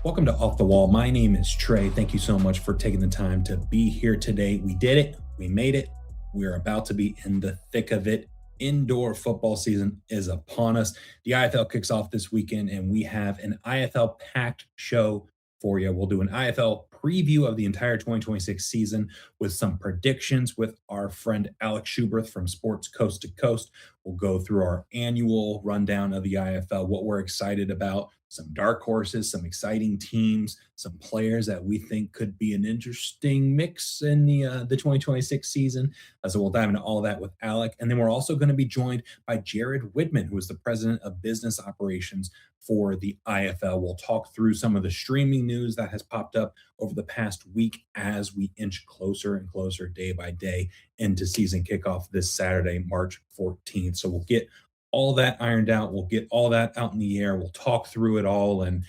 Welcome to Off the Wall. My name is Trey. Thank you so much for taking the time to be here today. We did it. We made it. We're about to be in the thick of it. Indoor football season is upon us. The IFL kicks off this weekend, and we have an IFL packed show for you. We'll do an IFL preview of the entire 2026 season with some predictions with our friend Alec Schuberth from Sports Coast to Coast. We'll go through our annual rundown of the IFL, what we're excited about, some dark horses, some exciting teams, some players that we think could be an interesting mix in the 2026 season. So we'll dive into all that with Alec. And then we're also going to be joined by Jared Widman, who is the president of business operations for the IFL. We'll talk through some of the streaming news that has popped up over the past week as we inch closer and closer day by day into season kickoff this Saturday, March 14th. So we'll get all that ironed out. We'll get all that out in the air. We'll talk through it all, and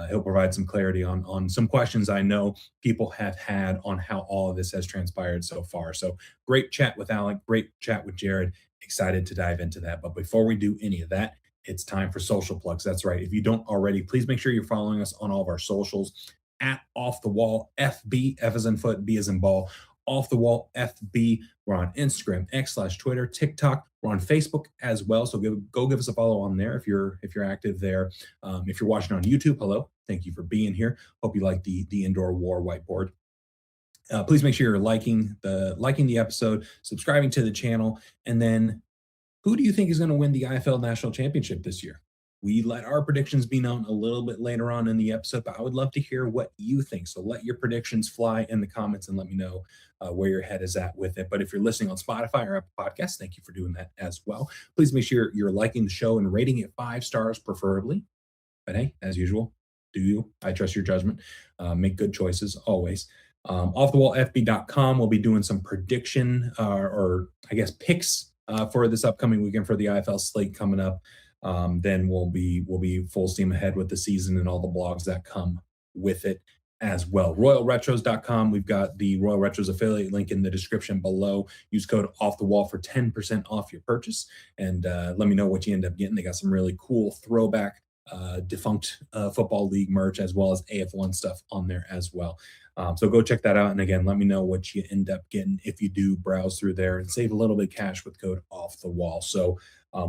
he'll provide some clarity on some questions I know people have had on how all of this has transpired so far. So great chat with Alec, great chat with Jared. Excited to dive into that. But before we do any of that, it's time for social plugs. That's right. If you don't already, please make sure you're following us on all of our socials at Off the Wall FB, F as in foot, B as in ball. Off the Wall FB. We're on Instagram, X/Twitter, TikTok. We're on Facebook as well. So go give us a follow on there if you're active there. If you're watching on YouTube, hello. Thank you for being here. Hope you like the indoor war whiteboard. Please make sure you're liking the episode, subscribing to the channel, and then who do you think is going to win the IFL National Championship this year? We let our predictions be known a little bit later on in the episode, but I would love to hear what you think. So let your predictions fly in the comments and let me know where your head is at with it. But if you're listening on Spotify or Apple Podcasts, thank you for doing that as well. Please make sure you're liking the show and rating it 5 stars preferably. But hey, as usual, do you? I trust your judgment. Make good choices always. Offthewallfb.com. We'll be doing some prediction or I guess picks for this upcoming weekend for the IFL slate coming up. Then we'll be full steam ahead with the season and all the blogs that come with it as well. RoyalRetros.com. We've got the Royal Retros affiliate link in the description below. Use code Off the Wall for 10% off your purchase. And let me know what you end up getting. They got some really cool throwback defunct football league merch as well as AF1 stuff on there as well. So go check that out. And again, let me know what you end up getting if you do browse through there and save a little bit of cash with code Off the Wall. So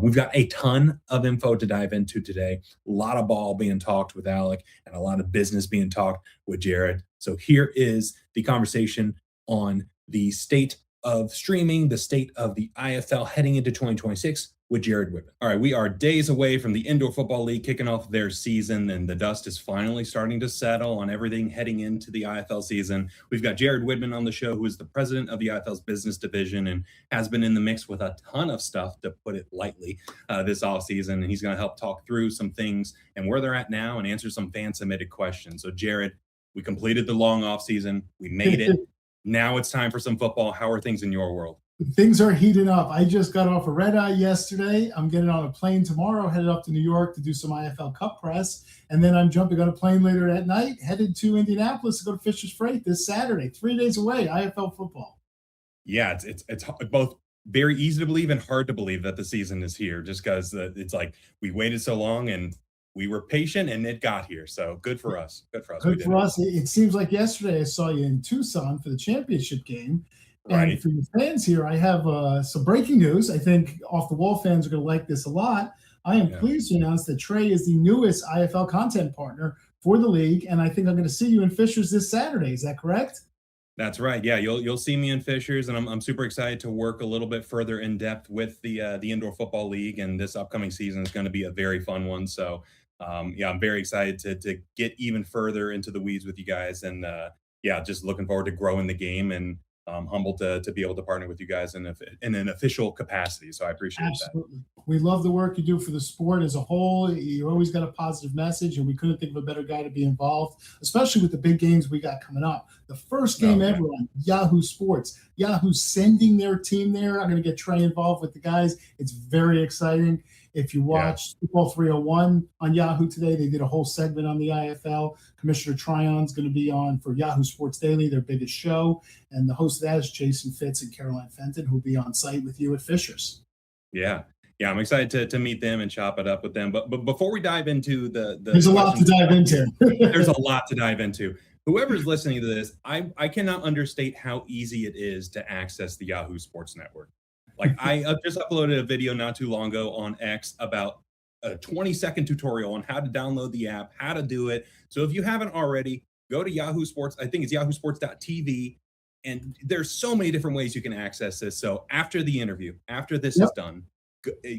we've got a ton of info to dive into today. A lot of ball being talked with Alec and a lot of business being talked with Jared. So here is the conversation on the state of streaming, the state of the IFL heading into 2026 with Jared Widman. All right, we are days away from the Indoor Football League kicking off their season, and the dust is finally starting to settle on everything heading into the IFL season. We've got Jared Widman on the show, who is the president of the IFL's business division and has been in the mix with a ton of stuff, to put it lightly, this offseason, and he's going to help talk through some things and where they're at now and answer some fan-submitted questions. So, Jared, we completed the long offseason. We made it. Now it's time for some football. How are things in your world? Things are heating up. I just got off a red eye yesterday. I'm getting on a plane tomorrow, headed up to New York to do some IFL Cup press. And then I'm jumping on a plane later that night, headed to Indianapolis to go to Fisher's Freight this Saturday. 3 days away, IFL football. Yeah, it's both very easy to believe and hard to believe that the season is here, just because it's like we waited so long and we were patient and it got here. So good for us. Good for us. Good for us. It seems like yesterday I saw you in Tucson for the championship game. Right. And for your fans here, I have some breaking news. I think Off the Wall fans are going to like this a lot. I am pleased to announce that Trey is the newest IFL content partner for the league, and I think I'm going to see you in Fishers this Saturday. Is that correct? That's right. Yeah, you'll see me in Fishers, and I'm super excited to work a little bit further in depth with the Indoor Football League, and this upcoming season is going to be a very fun one. So, I'm very excited to get even further into the weeds with you guys, and just looking forward to growing the game and. Humbled to be able to partner with you guys in an official capacity. So I appreciate Absolutely. We love the work you do for the sport as a whole. You always got a positive message, and we couldn't think of a better guy to be involved, especially with the big games we got coming up. The first game ever on Yahoo Sports. Yahoo's sending their team there. I'm going to get Trey involved with the guys. It's very exciting. If you watch Football 301 on Yahoo today, they did a whole segment on the IFL. Commissioner Tryon's going to be on for Yahoo Sports Daily, their biggest show. And the host of that is Jason Fitz and Caroline Fenton, who will be on site with you at Fishers. Yeah. Yeah, I'm excited to meet them and chop it up with them. But before we dive into There's a lot to dive into. There's a lot to dive into. Whoever's listening to this, I cannot understate how easy it is to access the Yahoo Sports Network. Like I just uploaded a video not too long ago on X about a 20-second tutorial on how to download the app, how to do it. So if you haven't already, go to Yahoo Sports. I think it's yahoosports.tv. And there's so many different ways you can access this. So after the interview, after this is done,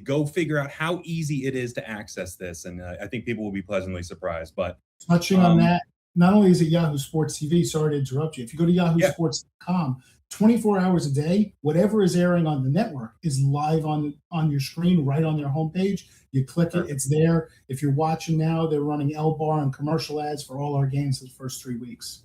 go figure out how easy it is to access this. And I think people will be pleasantly surprised. But touching on that, not only is it Yahoo Sports TV, sorry to interrupt you. If you go to yahoosports.com, 24 hours a day, whatever is airing on the network is live on your screen, right on their homepage. You click it, it's there. If you're watching now, they're running L-Bar and commercial ads for all our games for the first 3 weeks.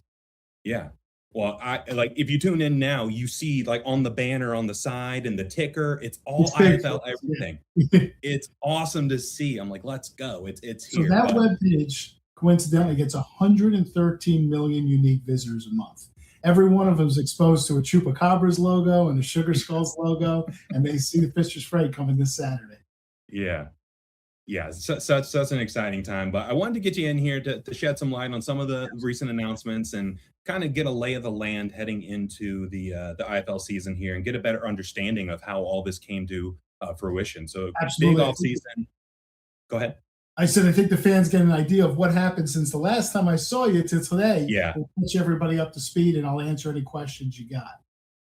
Yeah. Well, if you tune in now, you see like on the banner on the side and the ticker, it's all IFL everything. Yeah. It's awesome to see. I'm like, let's go. It's here. So that webpage coincidentally gets 113 million unique visitors a month. Every one of them is exposed to a Chupacabra's logo and a Sugar Skulls logo, and they see the Fisher's Freight coming this Saturday. Yeah. Yeah, such an exciting time. But I wanted to get you in here to shed some light on some of the recent announcements and kind of get a lay of the land heading into the IFL season here and get a better understanding of how all this came to fruition. So absolutely. Big off season. Go ahead. I said, I think the fans get an idea of what happened since the last time I saw you to today. Yeah. We'll put everybody up to speed and I'll answer any questions you got.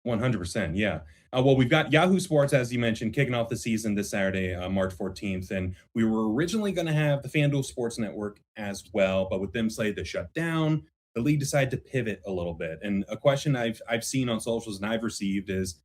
100%. Yeah. Well, we've got Yahoo Sports, as you mentioned, kicking off the season this Saturday, March 14th. And we were originally going to have the FanDuel Sports Network as well, but with them slated to shut down, the league decided to pivot a little bit. And a question I've seen on socials and I've received is,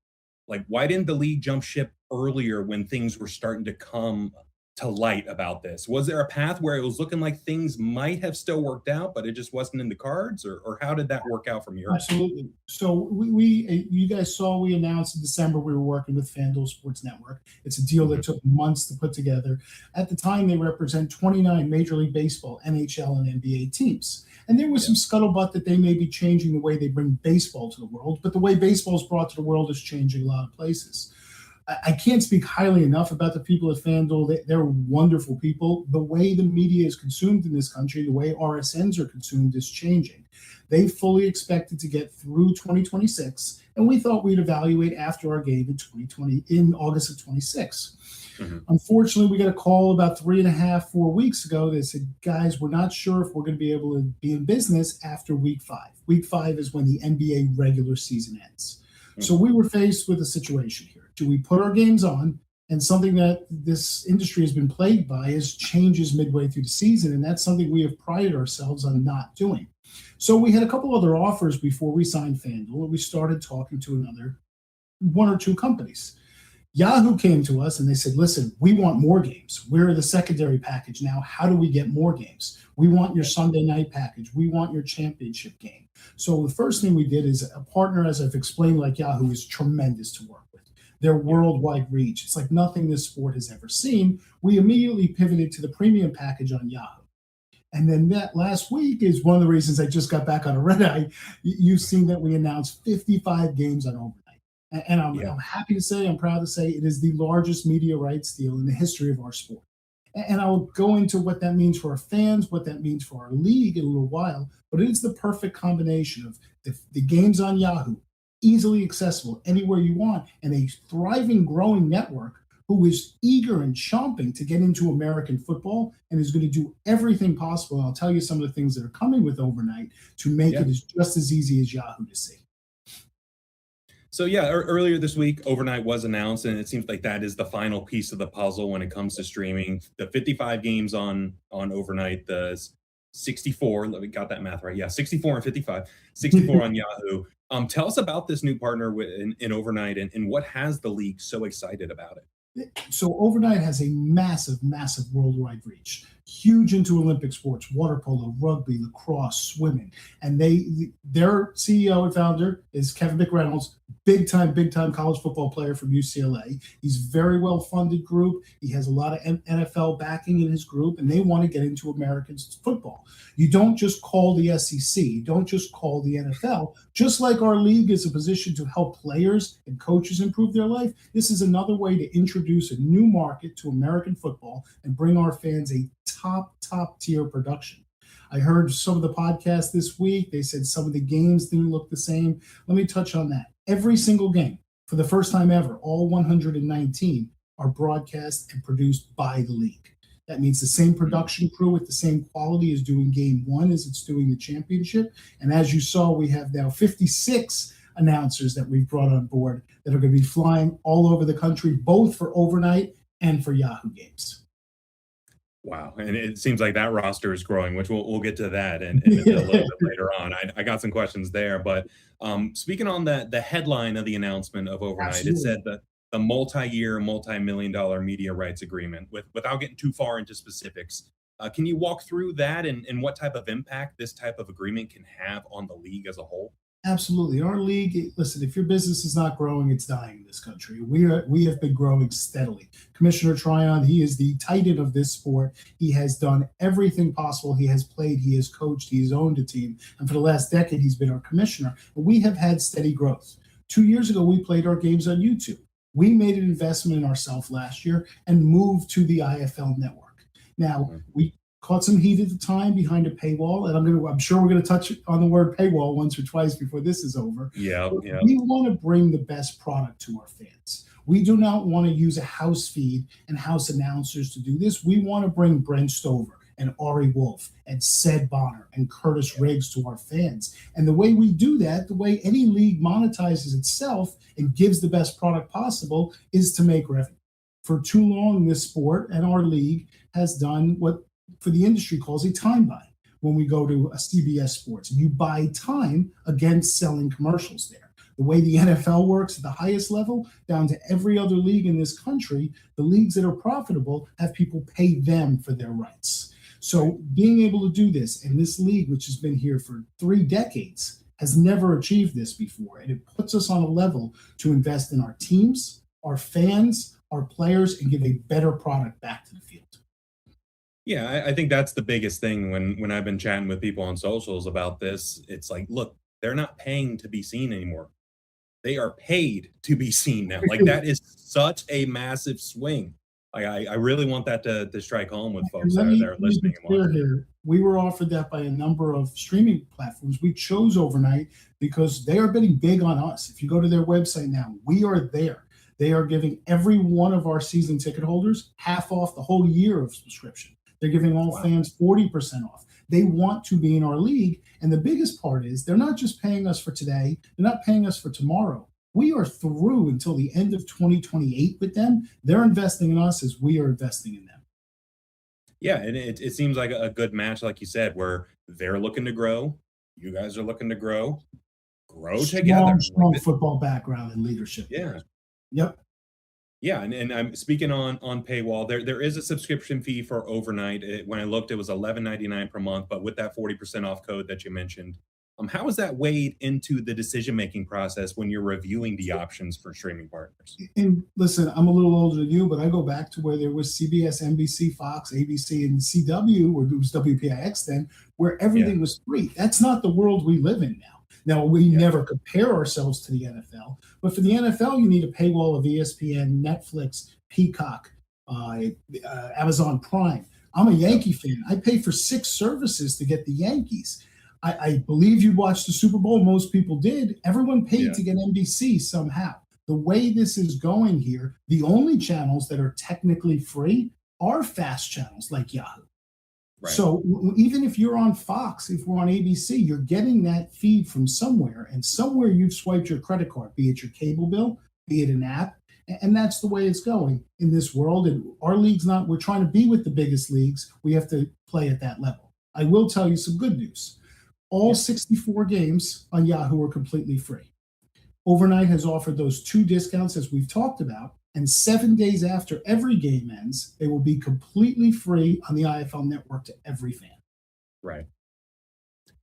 like, why didn't the league jump ship earlier when things were starting to come to light about this? Was there a path where it was looking like things might have still worked out, but it just wasn't in the cards? Or how did that work out from your end? Absolutely. So you guys saw we announced in December we were working with FanDuel Sports Network. It's a deal that took months to put together. At the time, they represent 29 Major League Baseball, NHL, and NBA teams. And there was some scuttlebutt that they may be changing the way they bring baseball to the world, but the way baseball is brought to the world is changing a lot of places. I can't speak highly enough about the people at FanDuel. They're wonderful people. The way the media is consumed in this country, the way RSNs are consumed is changing. They fully expected to get through 2026, and we thought we'd evaluate after our game in August of 26. Mm-hmm. Unfortunately, we got a call about 3.5-4 weeks ago that said, guys, we're not sure if we're going to be able to be in business after week 5. Week 5 is when the NBA regular season ends. Mm-hmm. So we were faced with a situation here. Do we put our games on? And something that this industry has been plagued by is changes midway through the season, and that's something we have prided ourselves on not doing. So we had a couple other offers before we signed FanDuel, and we started talking to another 1 or 2 companies. Yahoo came to us and they said, listen, we want more games. We're the secondary package now. How do we get more games? We want your Sunday night package. We want your championship game. So the first thing we did is a partner, as I've explained, like Yahoo, is tremendous to work with. Their worldwide reach, it's like nothing this sport has ever seen. We immediately pivoted to the premium package on Yahoo. And then that last week is one of the reasons I just got back on a red eye. You've seen that we announced 55 games on Overnght. And I'm happy to say, I'm proud to say, it is the largest media rights deal in the history of our sport. And I'll go into what that means for our fans, what that means for our league in a little while. But it is the perfect combination of the games on Yahoo, easily accessible anywhere you want, and a thriving, growing network who is eager and chomping to get into American football and is going to do everything possible. I'll tell you some of the things that are coming with Overnght to make it just as easy as Yahoo to see. So earlier this week, Overnght was announced, and it seems like that is the final piece of the puzzle when it comes to streaming. The 55 games on Overnght, the 64, we got that math right. Yeah, 64 and 55, 64 on Yahoo. Tell us about this new partner in Overnght and what has the league so excited about it? So Overnght has a massive, massive worldwide reach. Huge into Olympic sports, water polo, rugby, lacrosse, swimming. And their CEO and founder is Kevin McReynolds, big time college football player from UCLA. He's very well funded group. He has a lot of NFL backing in his group, and they want to get into American football. You don't just call the SEC, you don't just call the NFL. Just like our league is a position to help players and coaches improve their life, this is another way to introduce a new market to American football and bring our fans a top tier production. I heard some of the podcasts this week. They said some of the games didn't look the same. Let me touch on that. Every single game, for the first time ever, all 119 are broadcast and produced by the league. That means the same production crew with the same quality is doing game one as it's doing the championship. And as you saw, we have now 56 announcers that we've brought on board that are going to be flying all over the country, both for Overnght and for Yahoo games. Wow. And it seems like that roster is growing, which we'll get to that in a little bit later on. I got some questions there. But speaking on the headline of the announcement of Overnght, Absolutely. It said that the multi-year, multi-million-dollar media rights agreement. Without getting too far into specifics, can you walk through that and what type of impact this type of agreement can have on the league as a whole? Absolutely. Our league, listen, if your business is not growing, it's dying in this country. We have been growing steadily. Commissioner Tryon, he is the titan of this sport. He has done everything possible. He has played, he has coached, he has owned a team. And for the last decade, he's been our commissioner. And we have had steady growth. 2 years ago, we played our games on YouTube. We made an investment in ourselves last year and moved to the IFL network. Now, we caught some heat at the time behind a paywall, and I'm sure we're going to touch on the word paywall once or twice before this is over. Yeah. We want to bring the best product to our fans. We do not want to use a house feed and house announcers to do this. We want to bring Brent Stover and Ari Wolf and Sed Bonner and Curtis Riggs to our fans. And the way we do that, the way any league monetizes itself and gives the best product possible, is to make revenue. For too long, this sport and our league has done what for the industry calls a time buy. When we go to a CBS Sports, and you buy time against selling commercials there. The way the NFL works at the highest level, down to every other league in this country, the leagues that are profitable have people pay them for their rights. So being able to do this, and this league, which has been here for 3 decades, has never achieved this before. And it puts us on a level to invest in our teams, our fans, our players, and give a better product back to the field. Yeah, I think that's the biggest thing when I've been chatting with people on socials about this. It's like, look, they're not paying to be seen anymore. They are paid to be seen now. Like, that is such a massive swing. Like, I really want that to strike home with folks that are listening and watching. Here, we were offered that by a number of streaming platforms. We chose Overnght because they are betting big on us. If you go to their website now, we are there. They are giving every one of our season ticket holders half off the whole year of subscription. They're giving all fans 40% off. They want to be in our league. And the biggest part is they're not just paying us for today. They're not paying us for tomorrow. We are through until the end of 2028 with them. They're investing in us as we are investing in them. Yeah, and it seems like a good match, like you said, where they're looking to grow. You guys are looking to grow together. Strong football background and leadership. Yeah. Yep. Yeah, and I'm speaking on paywall. There is a subscription fee for Overnght. When I looked, it was $11.99 per month, but with that 40% off code that you mentioned, how is that weighed into the decision-making process when you're reviewing the options for streaming partners? And listen, I'm a little older than you, but I go back to where there was CBS, NBC, Fox, ABC, and CW, or it was WPIX then, where everything was free. That's not the world we live in now. Now, we never compare ourselves to the NFL, but for the NFL, you need a paywall of ESPN, Netflix, Peacock, Amazon Prime. I'm a Yankee fan. I pay for 6 services to get the Yankees. I believe you watched the Super Bowl. Most people did. Everyone paid to get NBC somehow. The way this is going here, the only channels that are technically free are fast channels like Yahoo. Right. So even if you're on Fox, if we're on ABC, you're getting that feed from somewhere, and somewhere you've swiped your credit card, be it your cable bill, be it an app, and that's the way it's going in this world. And our league's not, we're trying to be with the biggest leagues. We have to play at that level. I will tell you some good news. All 64 games on Yahoo are completely free. Overnght has offered those 2 discounts as we've talked about, and 7 days after every game ends, they will be completely free on the IFL network to every fan. Right.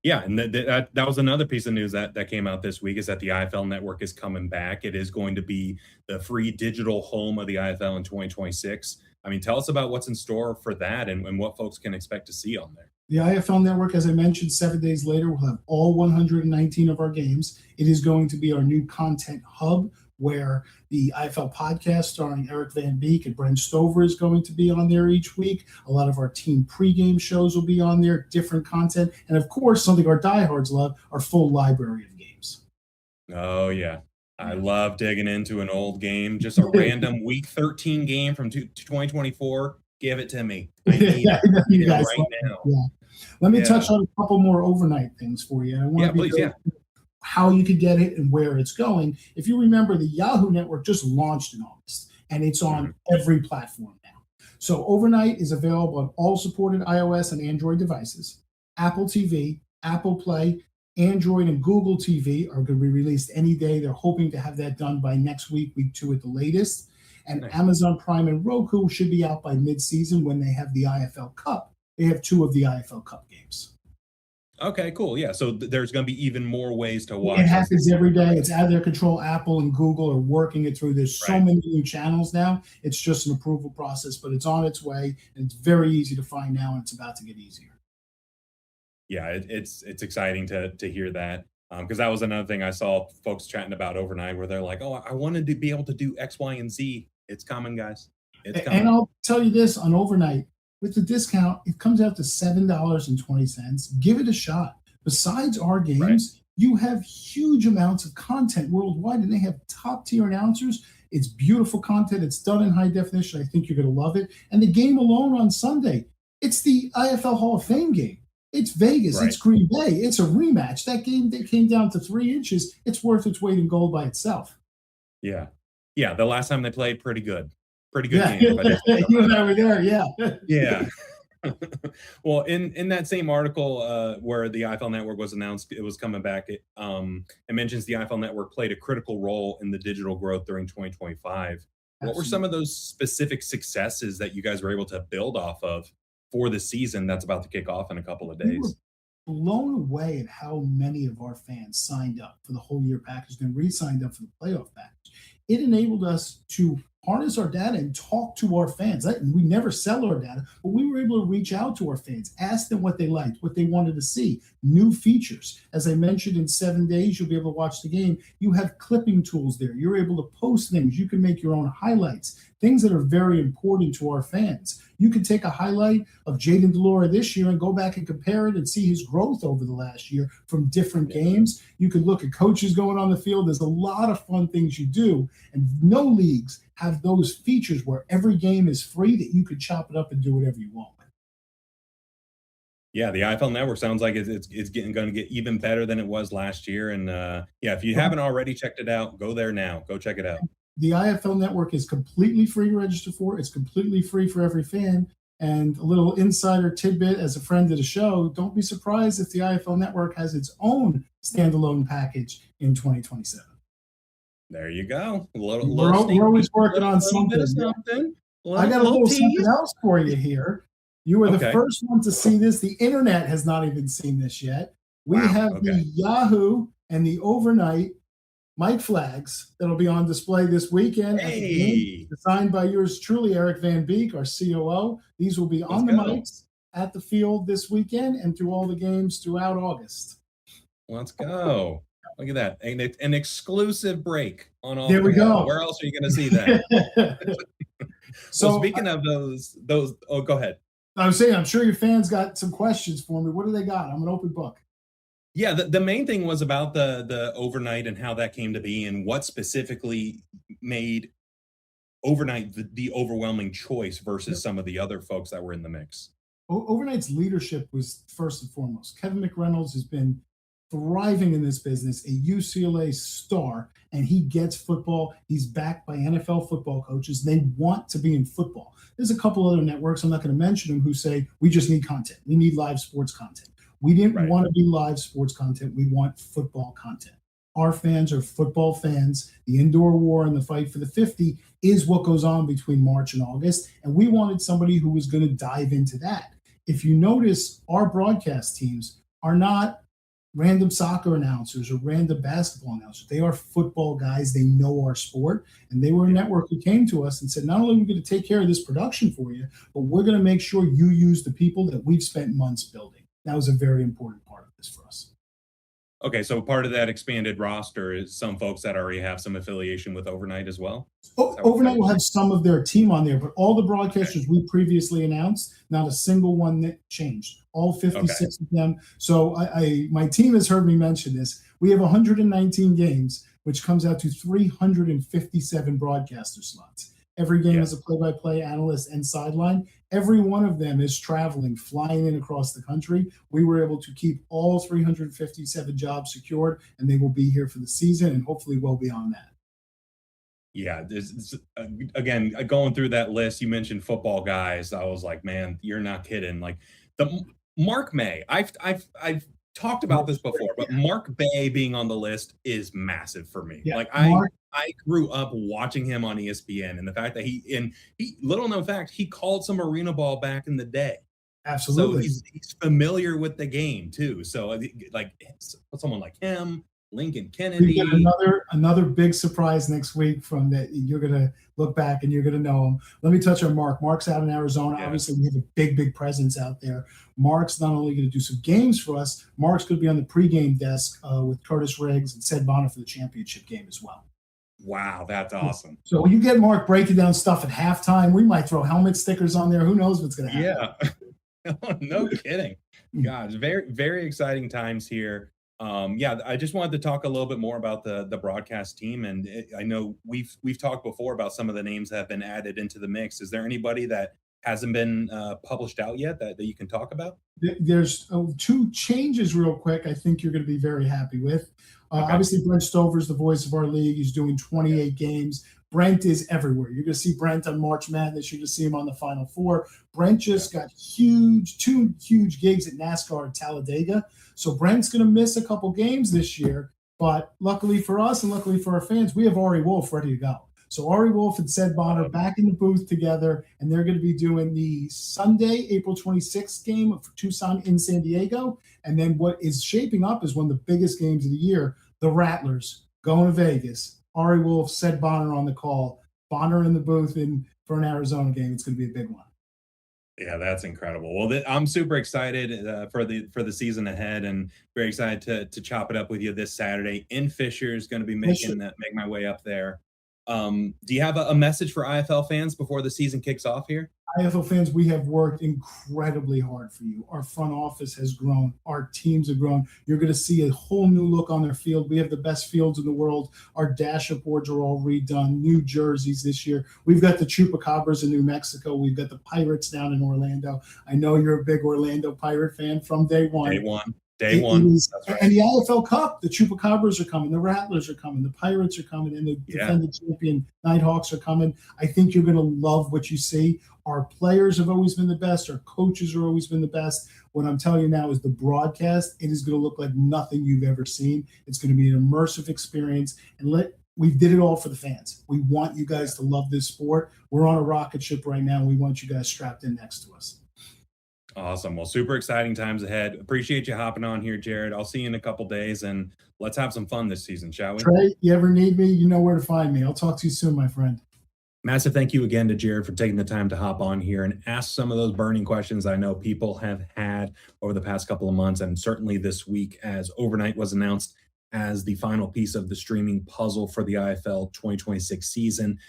Yeah, and that was another piece of news that came out this week, is that the IFL Network is coming back. It is going to be the free digital home of the IFL in 2026. I mean, tell us about what's in store for that, and what folks can expect to see on there. The IFL Network, as I mentioned, 7 days later, will have all 119 of our games. It is going to be our new content hub, where the IFL podcast starring Eric Van Beek and Brent Stover is going to be on there each week. A lot of our team pregame shows will be on there, different content. And of course, something our diehards love, our full library of games. Oh, yeah. I love digging into an old game, just a random week 13 game from 2024. Give it to me. I need it. You guys right now. Yeah. Let me touch on a couple more Overnght things for you. I want to be how you could get it and where it's going. If you remember, the Yahoo Network just launched in August, and it's on every platform now. So Overnght is available on all supported iOS and Android devices. Apple TV, Apple Play, Android, and Google TV are going to be released any day. They're hoping to have that done by next week, week 2 at the latest. And Amazon Prime and Roku should be out by mid-season when they have the IFL Cup. They have 2 of the IFL Cup games. Okay, cool. Yeah, so there's going to be even more ways to watch. It happens every day. It's out of their control. Apple and Google are working it through. There's so many new channels now. It's just an approval process, but it's on its way, and it's very easy to find now, and it's about to get easier. Yeah, it's exciting to hear that, because that was another thing I saw folks chatting about overnight, where they're like, "Oh, I wanted to be able to do X, Y, and Z." It's coming, guys. It's coming. And I'll tell you this, on Overnght, with the discount, it comes out to $7.20. Give it a shot. Besides our games, you have huge amounts of content worldwide, and they have top-tier announcers. It's beautiful content. It's done in high definition. I think you're going to love it. And the game alone on Sunday, it's the IFL Hall of Fame game. It's Vegas. It's Green Bay. It's a rematch. That game that came down to 3 inches, it's worth its weight in gold by itself. Yeah. Yeah, the last time they played, pretty good. Pretty good game. You and I were there, yeah. Yeah. Well, in that same article where the IFL Network was announced, it was coming back. It mentions the IFL Network played a critical role in the digital growth during 2025. Absolutely. What were some of those specific successes that you guys were able to build off of for the season that's about to kick off in a couple of days? We were blown away at how many of our fans signed up for the whole year package, then re-signed up for the playoff package. It enabled us to harness our data and talk to our fans. We never sell our data, but we were able to reach out to our fans, ask them what they liked, what they wanted to see, new features. As I mentioned, in 7 days, you'll be able to watch the game. You have clipping tools there. You're able to post things. You can make your own highlights, things that are very important to our fans. You can take a highlight of Jaden Delora this year and go back and compare it and see his growth over the last year from different games. You can look at coaches going on the field. There's a lot of fun things you do, and no leagues have those features where every game is free that you could chop it up and do whatever you want with. Yeah, the IFL Network sounds like it's going to get even better than it was last year. And if you haven't already checked it out, go there now. Go check it out. The IFL Network is completely free to register for. It's completely free for every fan. And a little insider tidbit as a friend of the show, don't be surprised if the IFL Network has its own standalone package in 2027. There you go. We're always working on something. I got a little something else for you here. You were the first one to see this. The internet has not even seen this yet. We have the Yahoo and the Overnght mic flags that'll be on display this weekend. Hey. Designed by yours truly, Eric Van Beek, our COO. These will be on the mics at the field this weekend and through all the games throughout August. Let's go. Look at that. An exclusive break on all. There we go. Where else are you going to see that? So speaking of those, go ahead. I was saying, I'm sure your fans got some questions for me. What do they got? I'm an open book. Yeah, the main thing was about the Overnght and how that came to be, and what specifically made Overnght the overwhelming choice versus some of the other folks that were in the mix. Overnight's leadership was first and foremost. Kevin McReynolds has been thriving in this business, a UCLA star, and he gets football. He's backed by NFL football coaches. They want to be in football. There's a couple other networks, I'm not going to mention them, who say, we just need content. We need live sports content. We didn't want to be live sports content. We want football content. Our fans are football fans. The indoor war and the fight for the 50 is what goes on between March and August, and we wanted somebody who was going to dive into that. If you notice, our broadcast teams are not random soccer announcers or random basketball announcers. They are football guys. They know our sport. And they were a network who came to us and said, not only are we going to take care of this production for you, but we're going to make sure you use the people that we've spent months building. That was a very important part of this for us. Okay, so part of that expanded roster is some folks that already have some affiliation with Overnght as well? Overnght will have some of their team on there, but all the broadcasters we previously announced, not a single one that changed. All 56 of them. So my team has heard me mention this. We have 119 games, which comes out to 357 broadcaster slots. Every game has a play-by-play analyst and sideline. Every one of them is traveling, flying in across the country. We were able to keep all 357 jobs secured, and they will be here for the season and hopefully well beyond that. Yeah, again, going through that list, you mentioned football guys. I was like, man, you're not kidding. Like the Mark May, I've talked about this before, but Mark Bay being on the list is massive for me. Yeah, like I grew up watching him on ESPN, and the fact that he little known fact, he called some arena ball back in the day. Absolutely. So he's familiar with the game too. So like someone like him, Lincoln Kennedy. We got another big surprise next week from that. You're gonna look back and you're gonna know him. Let me touch on Mark. Mark's out in Arizona. Yeah. Obviously, we have a big presence out there. Mark's not only going to do some games for us, Mark's going to be on the pregame desk with Curtis Riggs and Sed Bonner for the championship game as well. Wow, that's awesome. So when you get Mark breaking down stuff at halftime, we might throw helmet stickers on there. Who knows what's going to happen? Yeah, no kidding. God, very, very exciting times here. I just wanted to talk a little bit more about the broadcast team, and I know we've talked before about some of the names that have been added into the mix. Is there anybody that hasn't been published out yet that you can talk about? There's two changes real quick I think you're going to be very happy with. Obviously, Brent Stover's the voice of our league. He's doing 28 games. Brent is everywhere. You're going to see Brent on March Madness. You're going to see him on the Final Four. Brent just got two huge gigs at NASCAR at Talladega. So Brent's going to miss a couple games this year. But luckily for us and luckily for our fans, we have Ari Wolf ready to go. So Ari Wolf and Sed Bonner back in the booth together, and they're going to be doing the Sunday, April 26th game of Tucson in San Diego. And then what is shaping up is one of the biggest games of the year, the Rattlers going to Vegas. Ari Wolf, Sed Bonner on the call, Bonner in the booth for an Arizona game. It's going to be a big one. Yeah, that's incredible. Well, I'm super excited for the season ahead, and very excited to chop it up with you this Saturday in Fishers. Going to be make my way up there. Do you have a message for IFL fans before the season kicks off here? IFL fans, we have worked incredibly hard for you. Our front office has grown. Our teams have grown. You're going to see a whole new look on their field. We have the best fields in the world. Our dash-up boards are all redone. New jerseys this year. We've got the Chupacabras in New Mexico. We've got the Pirates down in Orlando. I know you're a big Orlando Pirate fan from day one. Day one. That's right. And the IFL Cup, the Chupacabras are coming, the Rattlers are coming, the Pirates are coming, and the defending champion Nighthawks are coming. I think you're going to love what you see. Our players have always been the best. Our coaches have always been the best. What I'm telling you now is the broadcast, it is going to look like nothing you've ever seen. It's going to be an immersive experience. And we did it all for the fans. We want you guys to love this sport. We're on a rocket ship right now, and we want you guys strapped in next to us. Awesome. Well, super exciting times ahead. Appreciate you hopping on here, Jared. I'll see you in a couple days, and let's have some fun this season, shall we? Trey, you ever need me, you know where to find me. I'll talk to you soon, my friend. Massive thank you again to Jared for taking the time to hop on here and ask some of those burning questions I know people have had over the past couple of months, and certainly this week as Overnght was announced as the final piece of the streaming puzzle for the IFL 2026 season.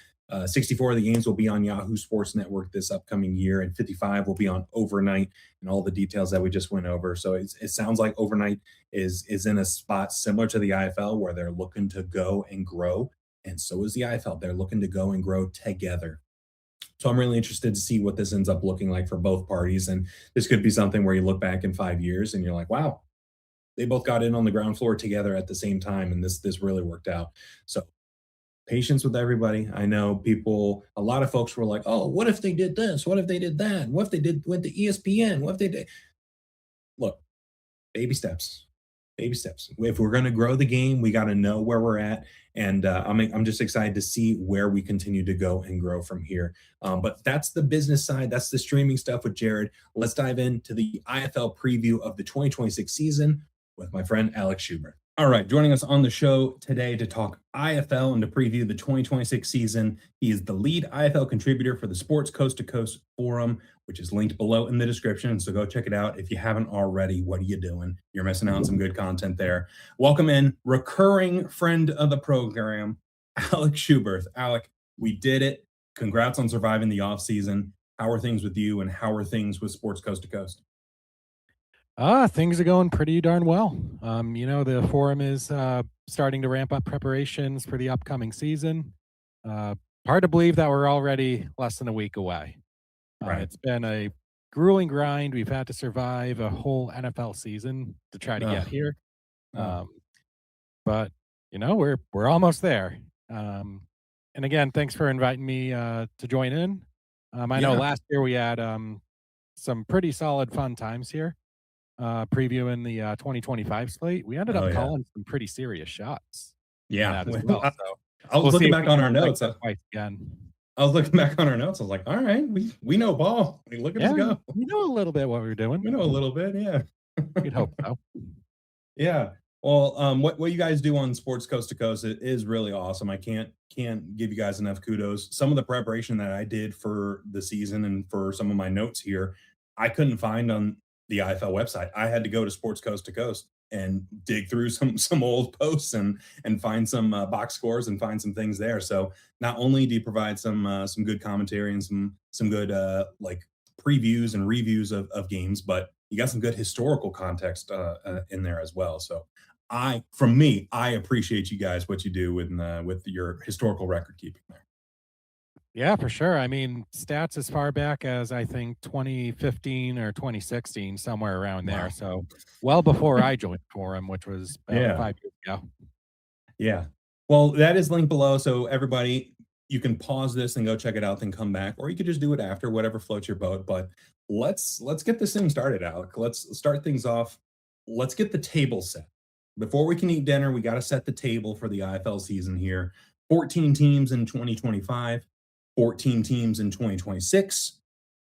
64 of the games will be on Yahoo Sports Network this upcoming year, and 55 will be on Overnght, and all the details that we just went over. So it sounds like Overnght is in a spot similar to the IFL where they're looking to go and grow, and so is the IFL. They're looking to go and grow together. So I'm really interested to see what this ends up looking like for both parties, and this could be something where you look back in 5 years and you're like, wow, they both got in on the ground floor together at the same time, and this really worked out. So patience with everybody. I know a lot of folks were like, oh, what if they did this? What if they did that? What if they went to ESPN? What if they did? Look, baby steps. If we're going to grow the game, we got to know where we're at. And I'm just excited to see where we continue to go and grow from here. But that's the business side. That's the streaming stuff with Jared. Let's dive into the IFL preview of the 2026 season. with my friend Alec Schuberth. All right, joining us on the show today to talk IFL and to preview the 2026 season, he is the lead IFL contributor for the Sports Coast to Coast Forum, which is linked below in the description. So go check it out if you haven't already. What are you doing? You're missing out on some good content there. Welcome in, recurring friend of the program, Alec Schuberth. Alec, we did it. Congrats on surviving the off season. How are things with you, and how are things with Sports Coast to Coast? Things are going pretty darn well. The forum is starting to ramp up preparations for the upcoming season. Hard to believe that we're already less than a week away. Right. It's been a grueling grind. We've had to survive a whole NFL season to try to get here. But we're almost there. And again, thanks for inviting me to join in. I know last year we had some pretty solid fun times here. Previewing the 2025 slate, we ended up calling some pretty serious shots. Yeah, as well. So I was looking back on our notes. Again. I was looking back on our notes. I was like, all right, we know ball. Look at us go. We know a little bit what we're doing. We know a little bit, yeah. We'd hope so. Yeah. Well, what you guys do on Sports Coast to Coast is really awesome. I can't give you guys enough kudos. Some of the preparation that I did for the season and for some of my notes here, I couldn't find on the IFL website. I had to go to Sports Coast to Coast and dig through some old posts and find some box scores and find some things there. So not only do you provide some good commentary and some good like previews and reviews of games, but you got some good historical context in there as well. So I appreciate you guys, what you do with your historical record keeping there. Yeah, for sure. I mean, stats as far back as I think 2015 or 2016, somewhere around there. Wow. So well before I joined Forum, which was about 5 years ago. Yeah. Well, that is linked below. So everybody, you can pause this and go check it out, then come back, or you could just do it after, whatever floats your boat. But let's get this thing started, Alec. Let's start things off. Let's get the table set. Before we can eat dinner, we got to set the table for the IFL season here. 14 teams in 2025. 14 teams in 2026,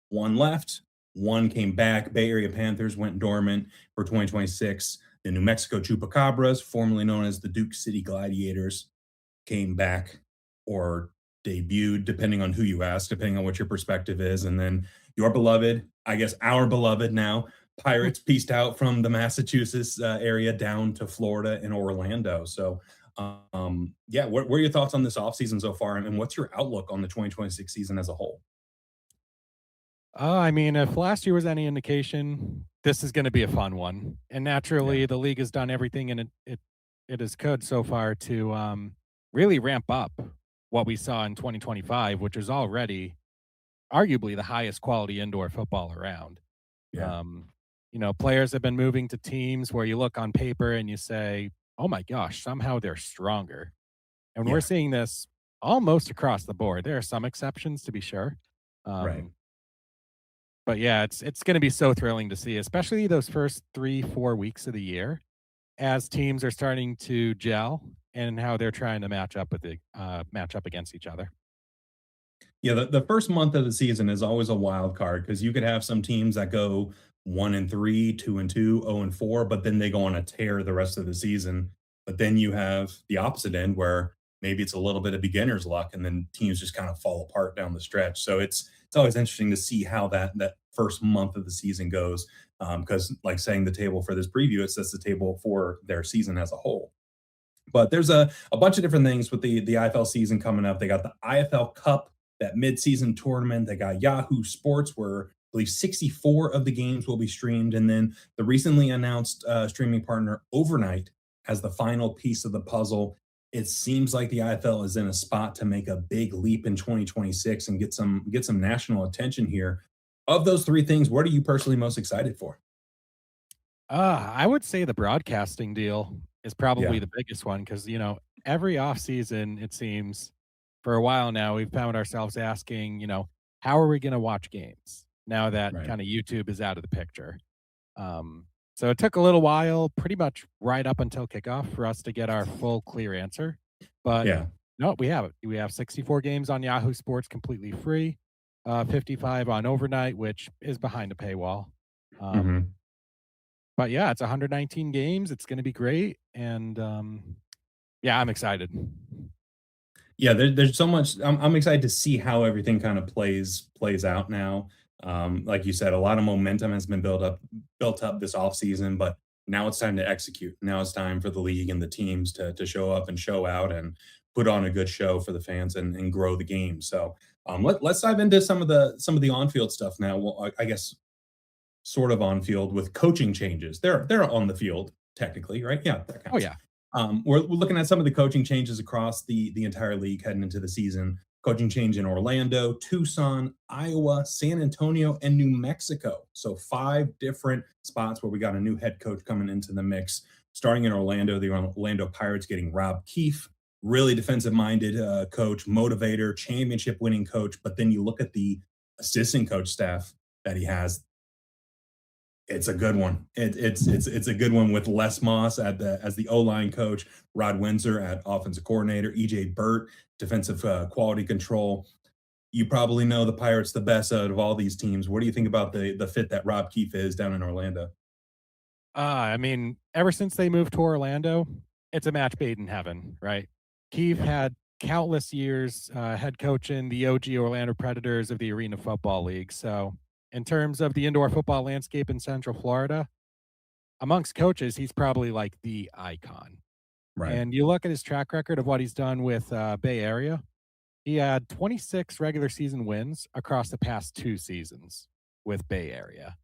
one left, one came back. Bay Area Panthers went dormant for 2026. The New Mexico Chupacabras, formerly known as the Duke City Gladiators, came back or debuted, depending on who you ask, depending on what your perspective is. And then your beloved, I guess our beloved now, Pirates pieced out from the Massachusetts area down to Florida and Orlando. So what are your thoughts on this offseason so far, and what's your outlook on the 2026 season as a whole? I mean, if last year was any indication, this is going to be a fun one. And naturally, the league has done everything and it is good so far to really ramp up what we saw in 2025, which is already arguably the highest quality indoor football around. Yeah. Players have been moving to teams where you look on paper and you say, oh my gosh, somehow they're stronger. And we're seeing this almost across the board. There are some exceptions, to be sure. Right. But yeah, it's going to be so thrilling to see, especially those first 3-4 weeks of the year, as teams are starting to gel and how they're trying to match up against each other. Yeah, the first month of the season is always a wild card because you could have some teams that go 1-3, 2-2, 0-4, but then they go on a tear the rest of the season. But then you have the opposite end where maybe it's a little bit of beginner's luck, and then teams just kind of fall apart down the stretch. So it's always interesting to see how that first month of the season goes, because like saying the table for this preview, it sets the table for their season as a whole. But there's a bunch of different things with the IFL season coming up. They got the IFL Cup, that mid-season tournament. They got Yahoo Sports, where I believe 64 of the games will be streamed. And then the recently announced streaming partner Overnght as the final piece of the puzzle. It seems like the IFL is in a spot to make a big leap in 2026 and get some national attention here. Of those three things, what are you personally most excited for? I would say the broadcasting deal is probably the biggest one because, every offseason, it seems, for a while now, we've found ourselves asking, how are we going to watch games now that kind of YouTube is out of the picture? So it took a little while, pretty much right up until kickoff, for us to get our full, clear answer. But no, we have it. We have 64 games on Yahoo Sports completely free, 55 on Overnght, which is behind a paywall. but yeah, it's 119 games. It's going to be great. And yeah, I'm excited. Yeah, there's so much. I'm excited to see how everything kind of plays out now. Like you said, a lot of momentum has been built up this offseason, but now it's time to execute. Now it's time for the league and the teams to show up and show out and put on a good show for the fans and grow the game. So let's dive into some of the on field stuff now. Well, I guess sort of on field with coaching changes. They're on the field technically, right? Yeah, that Oh counts. yeah. We're looking at some of the coaching changes across the entire league heading into the season. Coaching change in Orlando, Tucson, Iowa, San Antonio, and New Mexico. So 5 different spots where we got a new head coach coming into the mix. Starting in Orlando, the Orlando Pirates getting Rob Keefe, really defensive-minded coach, motivator, championship-winning coach. But then you look at the assistant coach staff that he has. It's a good one. It's a good one with Les Moss as the O-line coach, Rod Windsor at offensive coordinator, EJ Burt, defensive quality control. You probably know the Pirates the best out of all these teams. What do you think about the fit that Rob Keefe is down in Orlando? I mean, ever since they moved to Orlando, it's a match made in heaven, right? Keefe Yeah, had countless years head coaching the OG Orlando Predators of the Arena Football League. So, in terms of the indoor football landscape in Central Florida, amongst coaches, he's probably like the icon. right. And you look at his track record of what he's done with Bay Area, he had 26 regular season wins across the past 2 seasons with Bay Area.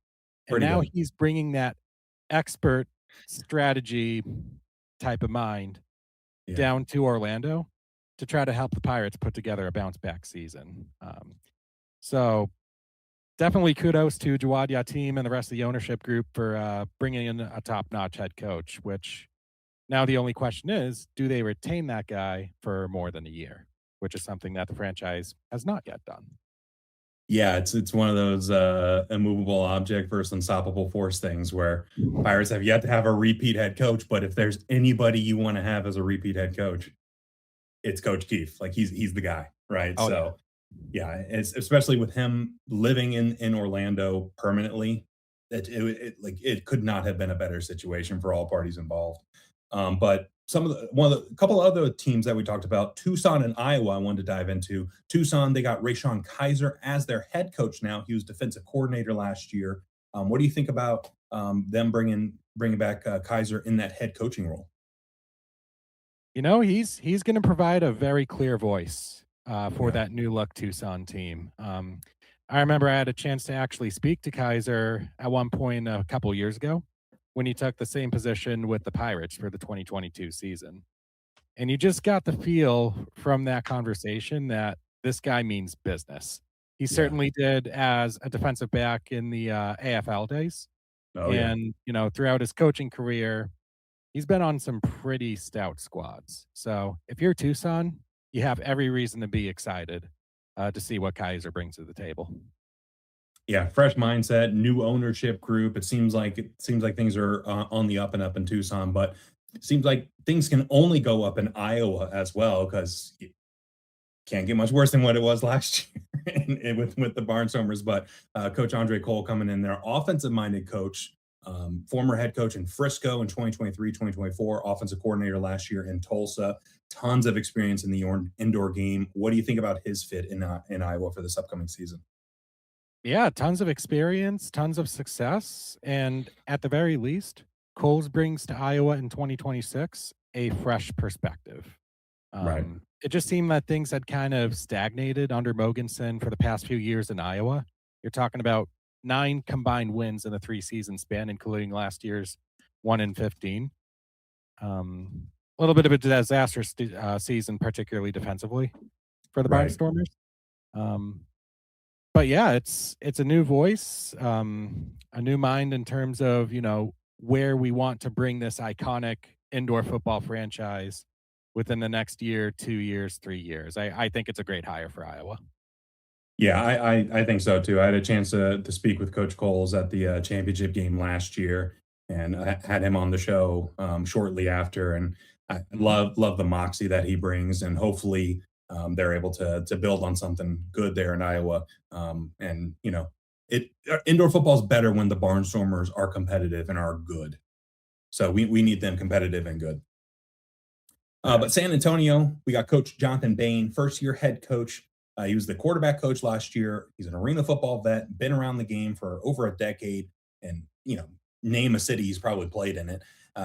And Pretty now good. he's bringing that expert strategy type of mind Yeah. down to Orlando to try to help the Pirates put together a bounce back season. So definitely kudos to Jawad Yateem and the rest of the ownership group for bringing in a top notch head coach, which now the only question is, do they retain that guy for more than a year, which is something that the franchise has not yet done. Yeah, it's one of those immovable object versus unstoppable force things where Pirates have yet to have a repeat head coach, but if there's anybody you want to have as a repeat head coach, it's Coach Keefe. Like he's the guy, right? Oh yeah. So yeah, it's especially with him living in Orlando permanently, like it could not have been a better situation for all parties involved. But a couple of other teams that we talked about, Tucson and Iowa, I wanted to dive into. Tucson, they got Rayshawn Kaiser as their head coach now. He was defensive coordinator last year. What do you think about them bringing back Kaiser in that head coaching role? You know, he's going to provide a very clear voice for Yeah. that new look Tucson team. I remember I had a chance to actually speak to Kaiser at one point a couple years ago when he took the same position with the Pirates for the 2022 season. And you just got the feel from that conversation that this guy means business. He Yeah. certainly did as a defensive back in the AFL days. Oh yeah. And, you know, throughout his coaching career, he's been on some pretty stout squads. So if you're Tucson, you have every reason to be excited to see what Kaiser brings to the table. Yeah, fresh mindset, new ownership group. It seems like things are on the up and up in Tucson, but it seems like things can only go up in Iowa as well because it can't get much worse than what it was last year with the Barnstormers. But Coach Andre Cole coming in there, offensive-minded coach, former head coach in Frisco in 2023, 2024, offensive coordinator last year in Tulsa. Tons of experience in the indoor game. What do you think about his fit in Iowa for this upcoming season? Yeah, tons of experience, tons of success, and at the very least, Coles brings to Iowa in 2026 a fresh perspective. Right. It just seemed that things had kind of stagnated under Mogensen for the past few years in Iowa. You're talking about 9 combined wins in a 3-season span, including last year's 1-15. A little bit of a disastrous season, particularly defensively for the Right. Barnstormers. Um, but yeah, it's a new voice, a new mind in terms of, you know, where we want to bring this iconic indoor football franchise within the next year, 2 years, 3 years. I think it's a great hire for Iowa. Yeah, I think so too. I had a chance to speak with Coach Coles at the championship game last year, and I had him on the show shortly after. And I Mhm. love the moxie that he brings, and hopefully they're able to build on something good there in Iowa. And Indoor football is better when the Barnstormers are competitive and are good. So we need them competitive and good. But San Antonio, we got Coach Jonathan Bain, first-year head coach. He was the quarterback coach last year. He's an arena football vet, been around the game for over a decade, and name a city he's probably played in it.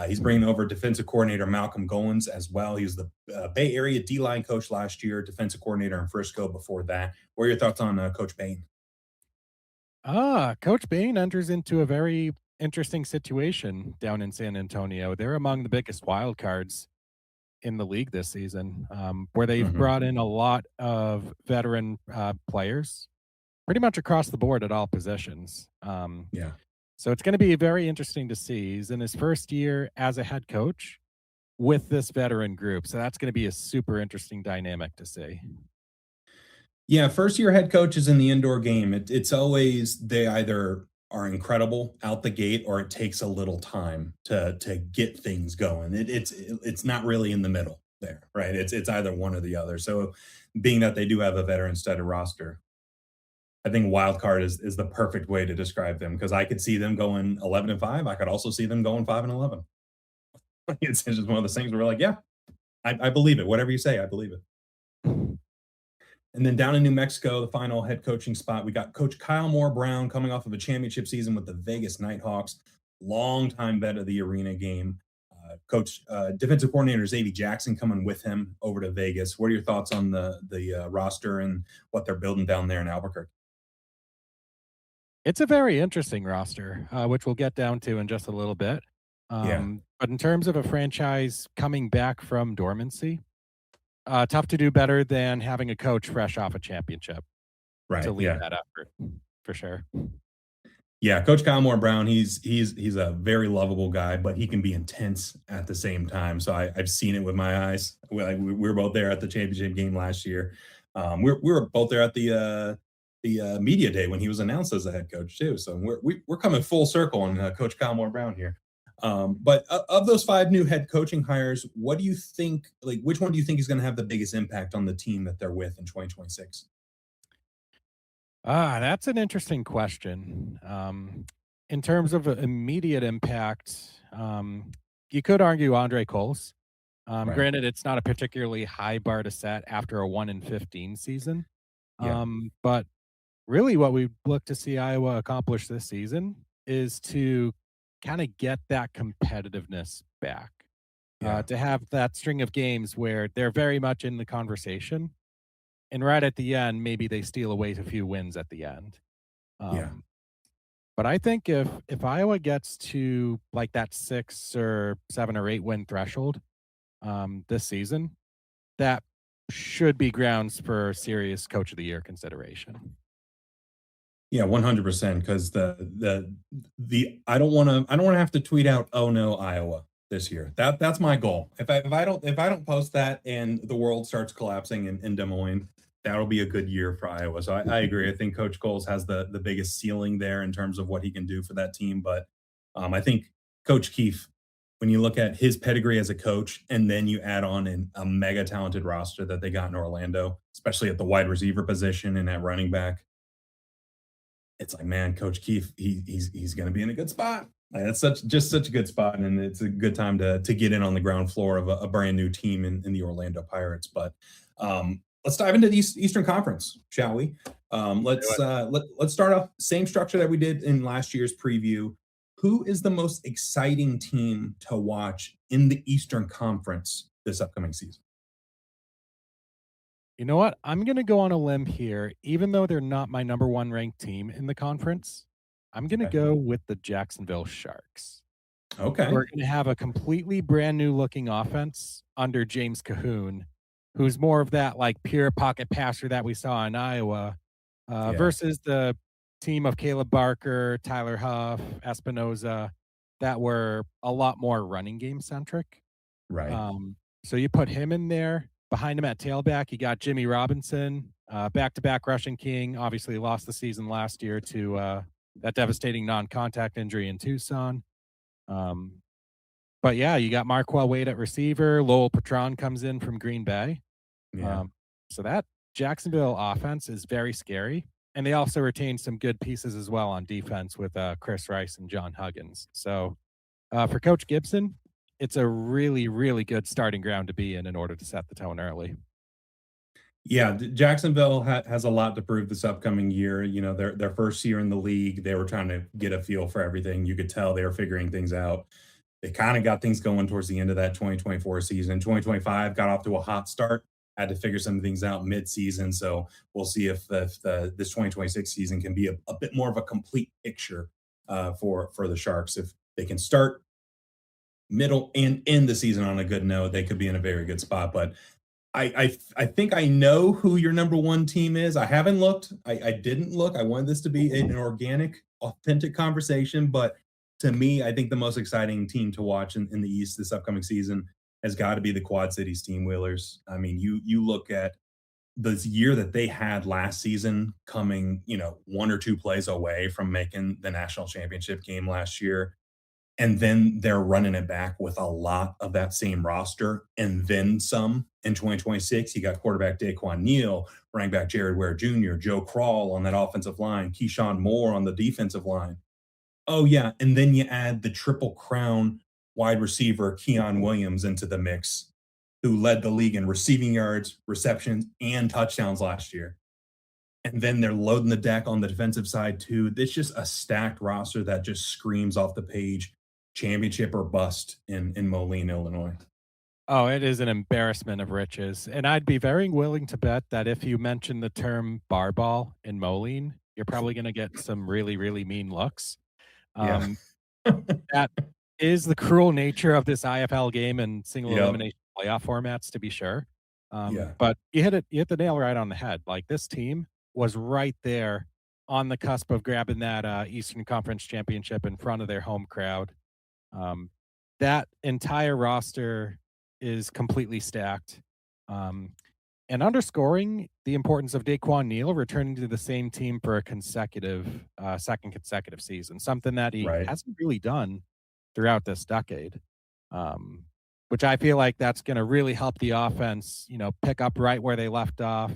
He's bringing over defensive coordinator Malcolm Goins as well. He was the Bay Area D-line coach last year, defensive coordinator in Frisco before that. What are your thoughts on Coach Bain? Coach Bain enters into a very interesting situation down in San Antonio. They're among the biggest wild cards in the league this season, where they've brought in a lot of veteran players, pretty much across the board at all positions. So it's going to be very interesting to see. He's in his first year as a head coach with this veteran group, so that's going to be a super interesting dynamic to see. Yeah, first-year head coaches in the indoor game, it's always they either are incredible out the gate or it takes a little time to get things going. It's not really in the middle there, right? It's either one or the other. So being that they do have a veteran-studded roster, I think wild card is the perfect way to describe them because I could see them going 11-5. I could also see them going 5-11. It's just one of those things where we're like, yeah, I believe it. Whatever you say, I believe it. And then down in New Mexico, the final head coaching spot, we got Coach Kyle Moore Brown coming off of a championship season with the Vegas Nighthawks, longtime vet of the arena game. Defensive coordinator Xavier Jackson coming with him over to Vegas. What are your thoughts on the roster and what they're building down there in Albuquerque? It's a very interesting roster, which we'll get down to in just a little bit. But in terms of a franchise coming back from dormancy, tough to do better than having a coach fresh off a championship to lead that effort, for sure. Yeah, Coach Kyle Moore Brown, he's a very lovable guy, but he can be intense at the same time. So I've seen it with my eyes. We were both there at the championship game last year. We were both there at the media day when he was announced as the head coach too. So we're coming full circle on Coach Kyle Moore Brown here. But of those 5 new head coaching hires, what do you think? Like, which one do you think is going to have the biggest impact on the team that they're with in 2026? That's an interesting question. In terms of immediate impact, you could argue Andre Coles. Granted, it's not a particularly high bar to set after a 1-15 season. But really what we look to see Iowa accomplish this season is to kind of get that competitiveness back, to have that string of games where they're very much in the conversation. And right at the end, maybe they steal away a few wins at the end. But I think if Iowa gets to like that 6 or 7 or 8 win threshold this season, that should be grounds for serious Coach of the Year consideration. Yeah, 100%. Because the I don't want to have to tweet out, "Oh no, Iowa" this year. That's my goal. If I don't post that and the world starts collapsing in Des Moines, that'll be a good year for Iowa. So I agree. I think Coach Coles has the biggest ceiling there in terms of what he can do for that team. But I think Coach Keefe, when you look at his pedigree as a coach, and then you add on a mega talented roster that they got in Orlando, especially at the wide receiver position and at running back, it's like, man, Coach Keefe, he's going to be in a good spot. Like, that's such a good spot, and it's a good time to get in on the ground floor of a brand new team in the Orlando Pirates. But let's dive into the Eastern Conference, shall we? Let's start off same structure that we did in last year's preview. Who is the most exciting team to watch in the Eastern Conference this upcoming season? You know what? I'm going to go on a limb here. Even though they're not my number 1 ranked team in the conference, I'm going to go with the Jacksonville Sharks. Okay. We're going to have a completely brand new looking offense under James Cahoon, who's more of that like pure pocket passer that we saw in Iowa, versus the team of Caleb Barker, Tyler Huff, Espinoza, that were a lot more running game centric. Right. So you put him in there. Behind him at tailback, you got Jimmy Robinson, back-to-back rushing king. Obviously lost the season last year to that devastating non-contact injury in Tucson. But yeah, you got Marquel Wade at receiver. Lowell Patron comes in from Green Bay. So that Jacksonville offense is very scary. And they also retained some good pieces as well on defense with Chris Rice and John Huggins. So for Coach Gibson, it's a really, really good starting ground to be in order to set the tone early. Yeah, Jacksonville has a lot to prove this upcoming year. You know, their first year in the league, they were trying to get a feel for everything. You could tell they were figuring things out. They kind of got things going towards the end of that 2024 season. 2025 got off to a hot start, had to figure some things out mid-season. So we'll see if this 2026 season can be a bit more of a complete picture for the Sharks. If they can start middle and end the season on a good note, they could be in a very good spot. But I think I know who your number one team is. I haven't looked. I didn't look. I wanted this to be an organic, authentic conversation. But to me, I think the most exciting team to watch in the East this upcoming season has got to be the Quad Cities Team Wheelers. I mean, you look at the year that they had last season, coming, one or two plays away from making the national championship game last year. And then they're running it back with a lot of that same roster and then some in 2026. You got quarterback Daquan Neal, running back Jared Ware Jr., Joe Crawl on that offensive line, Keyshawn Moore on the defensive line. Oh, yeah. And then you add the Triple Crown wide receiver Keon Williams into the mix, who led the league in receiving yards, receptions, and touchdowns last year. And then they're loading the deck on the defensive side, too. It's just a stacked roster that just screams off the page championship or bust in Moline, Illinois. Oh, it is an embarrassment of riches. And I'd be very willing to bet that if you mention the term barball in Moline, you're probably going to get some really, really mean looks. Yeah. That is the cruel nature of this IFL game and single Yep. elimination playoff formats, to be sure. Yeah. But you hit the nail right on the head. Like, this team was right there on the cusp of grabbing that Eastern Conference championship in front of their home crowd. That entire roster is completely stacked. And underscoring the importance of Daquan Neal returning to the same team for a second consecutive season, something that he Right. hasn't really done throughout this decade. Which I feel like that's going to really help the offense, pick up right where they left off.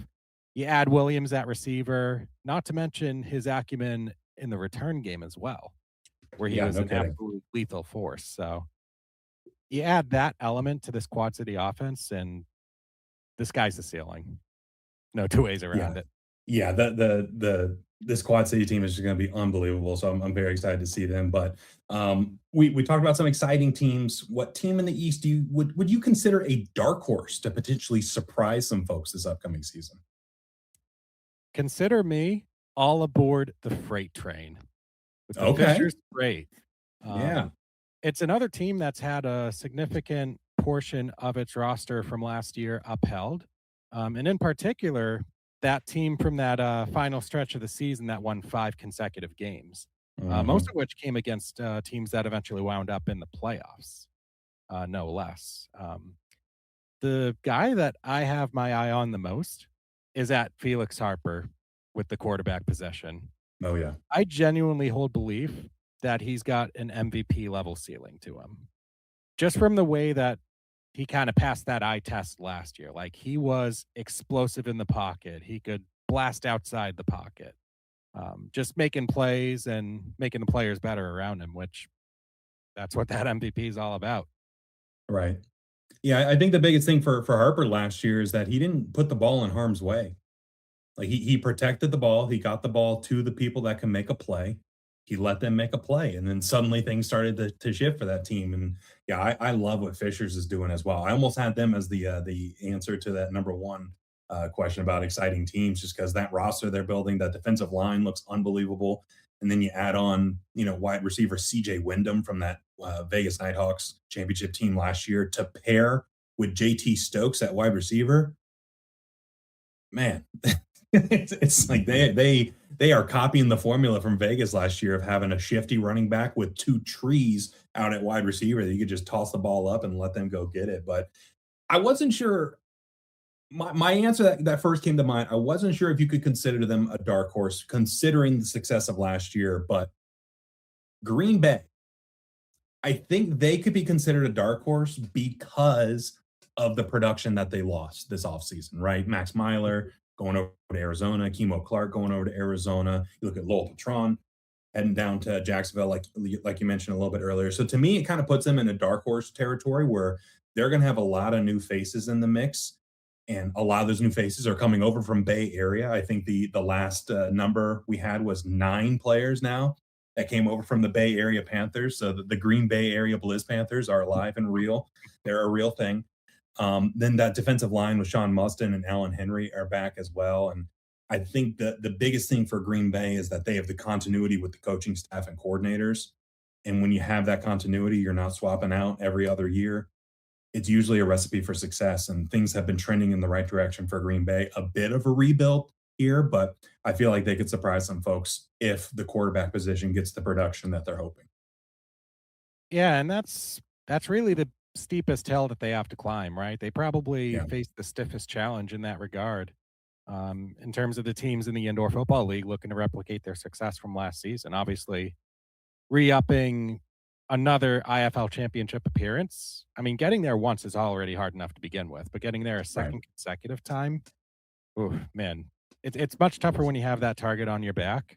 You add Williams at receiver, not to mention his acumen in the return game as well, where he was no an kidding. absolute lethal force. So you add that element to this Quad City offense, and the sky's the ceiling. No two ways around it. Yeah, this Quad City team is just going to be unbelievable. So I'm very excited to see them. But we talked about some exciting teams. What team in the East would you consider a dark horse to potentially surprise some folks this upcoming season? Consider me all aboard the freight train with the Okay. Fishers Freight. Yeah. It's another team that's had a significant portion of its roster from last year upheld. And in particular, that team from that final stretch of the season that won 5 consecutive games, most of which came against teams that eventually wound up in the playoffs, no less. The guy that I have my eye on the most is at Felix Harper with the quarterback possession. Oh, yeah. I genuinely hold belief that he's got an MVP level ceiling to him. Just from the way that he kind of passed that eye test last year. Like, he was explosive in the pocket. He could blast outside the pocket. Just making plays and making the players better around him, which that's what that MVP is all about. Right. Yeah, I think the biggest thing for Harper last year is that he didn't put the ball in harm's way. Like, he protected the ball. He got the ball to the people that can make a play. He let them make a play, and then suddenly things started to shift for that team. And yeah, I love what Fishers is doing as well. I almost had them as the answer to that number one question about exciting teams, just because that roster they're building, that defensive line looks unbelievable. And then you add on, wide receiver CJ Wyndham from that Vegas Nighthawks championship team last year to pair with JT Stokes at wide receiver. Man, it's like they are copying the formula from Vegas last year of having a shifty running back with 2 trees out at wide receiver that you could just toss the ball up and let them go get it. But I wasn't sure. My answer that first came to mind, I wasn't sure if you could consider them a dark horse considering the success of last year. But Green Bay, I think they could be considered a dark horse because of the production that they lost this offseason, right? Max Myler, going over to Arizona, Kimo Clark going over to Arizona. You look at Lowell Patron heading down to Jacksonville, like you mentioned a little bit earlier. So to me, it kind of puts them in a dark horse territory where they're going to have a lot of new faces in the mix, and a lot of those new faces are coming over from Bay Area. I think the last number we had was 9 players now that came over from the Bay Area Panthers. So the Green Bay Area Blizz Panthers are alive and real. They're a real thing. Then that defensive line with Sean Mustin and Alan Henry are back as well. And I think the biggest thing for Green Bay is that they have the continuity with the coaching staff and coordinators. And when you have that continuity, you're not swapping out every other year. It's usually a recipe for success, and things have been trending in the right direction for Green Bay. A bit of a rebuild here, but I feel like they could surprise some folks if the quarterback position gets the production that they're hoping. Yeah, and that's really the steepest hill that they have to climb, right? They probably face the stiffest challenge in that regard. In terms of the teams in the Indoor Football League looking to replicate their success from last season. Obviously, re-upping another IFL Championship appearance. I mean, getting there once is already hard enough to begin with, but getting there a second consecutive time, oh man, it's much tougher when you have that target on your back.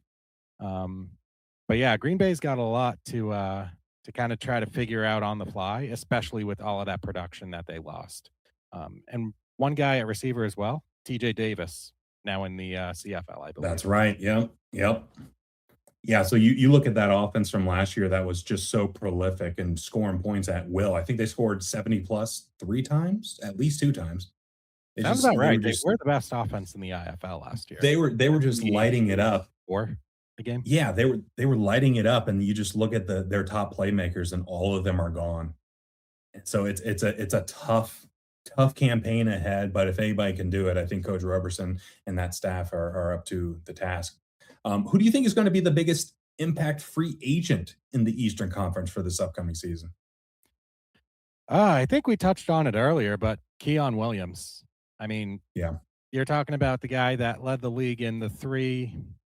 But yeah, Green Bay's got a lot to kind of try to figure out on the fly, especially with all of that production that they lost. And one guy at receiver as well, TJ Davis, now in the CFL, I believe. That's right. Yep. Yeah, so you look at that offense from last year that was just so prolific and scoring points at will. I think they scored 70 plus 3 times, at least 2 times. Sounds about right. They were the best offense in the IFL last year. They were just lighting it up. For the game? Yeah, they were lighting it up, and you just look at their top playmakers, and all of them are gone. And so it's a tough campaign ahead. But if anybody can do it, I think Coach Roberson and that staff are up to the task. Who do you think is going to be the biggest impact free agent in the Eastern Conference for this upcoming season? I think we touched on it earlier, but Keon Williams. I mean, Yeah. you're talking about the guy that led the league in the 3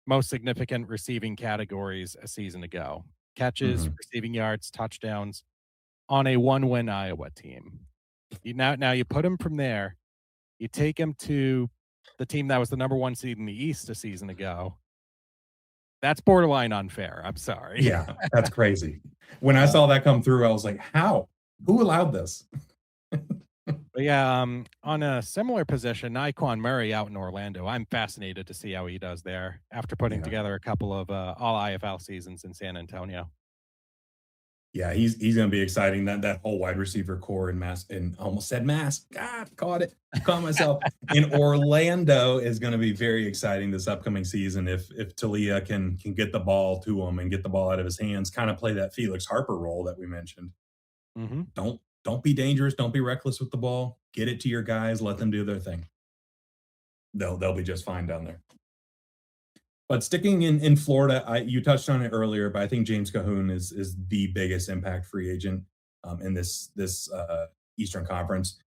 most significant receiving categories a season ago: catches, receiving yards, touchdowns on a 1-win Iowa team. Now you put him from there, you take him to the team that was the number 1 seed in the East a season ago. That's borderline unfair. I'm sorry. Yeah, that's crazy. When I saw that come through, I was like, how? Who allowed this? But yeah, on a similar position, Naquan Murray out in Orlando. I'm fascinated to see how he does there after putting together a couple of all IFL seasons in San Antonio. Yeah, he's going to be exciting. That whole wide receiver core in almost said mass. God, caught myself. In Orlando is going to be very exciting this upcoming season if Talia can get the ball to him and get the ball out of his hands, kind of play that Felix Harper role that we mentioned. Don't be dangerous, don't be reckless with the ball. Get it to your guys, let them do their thing. They'll be just fine down there. But sticking in Florida, you touched on it earlier, but I think James Cahoon is the biggest impact free agent in this Eastern Conference.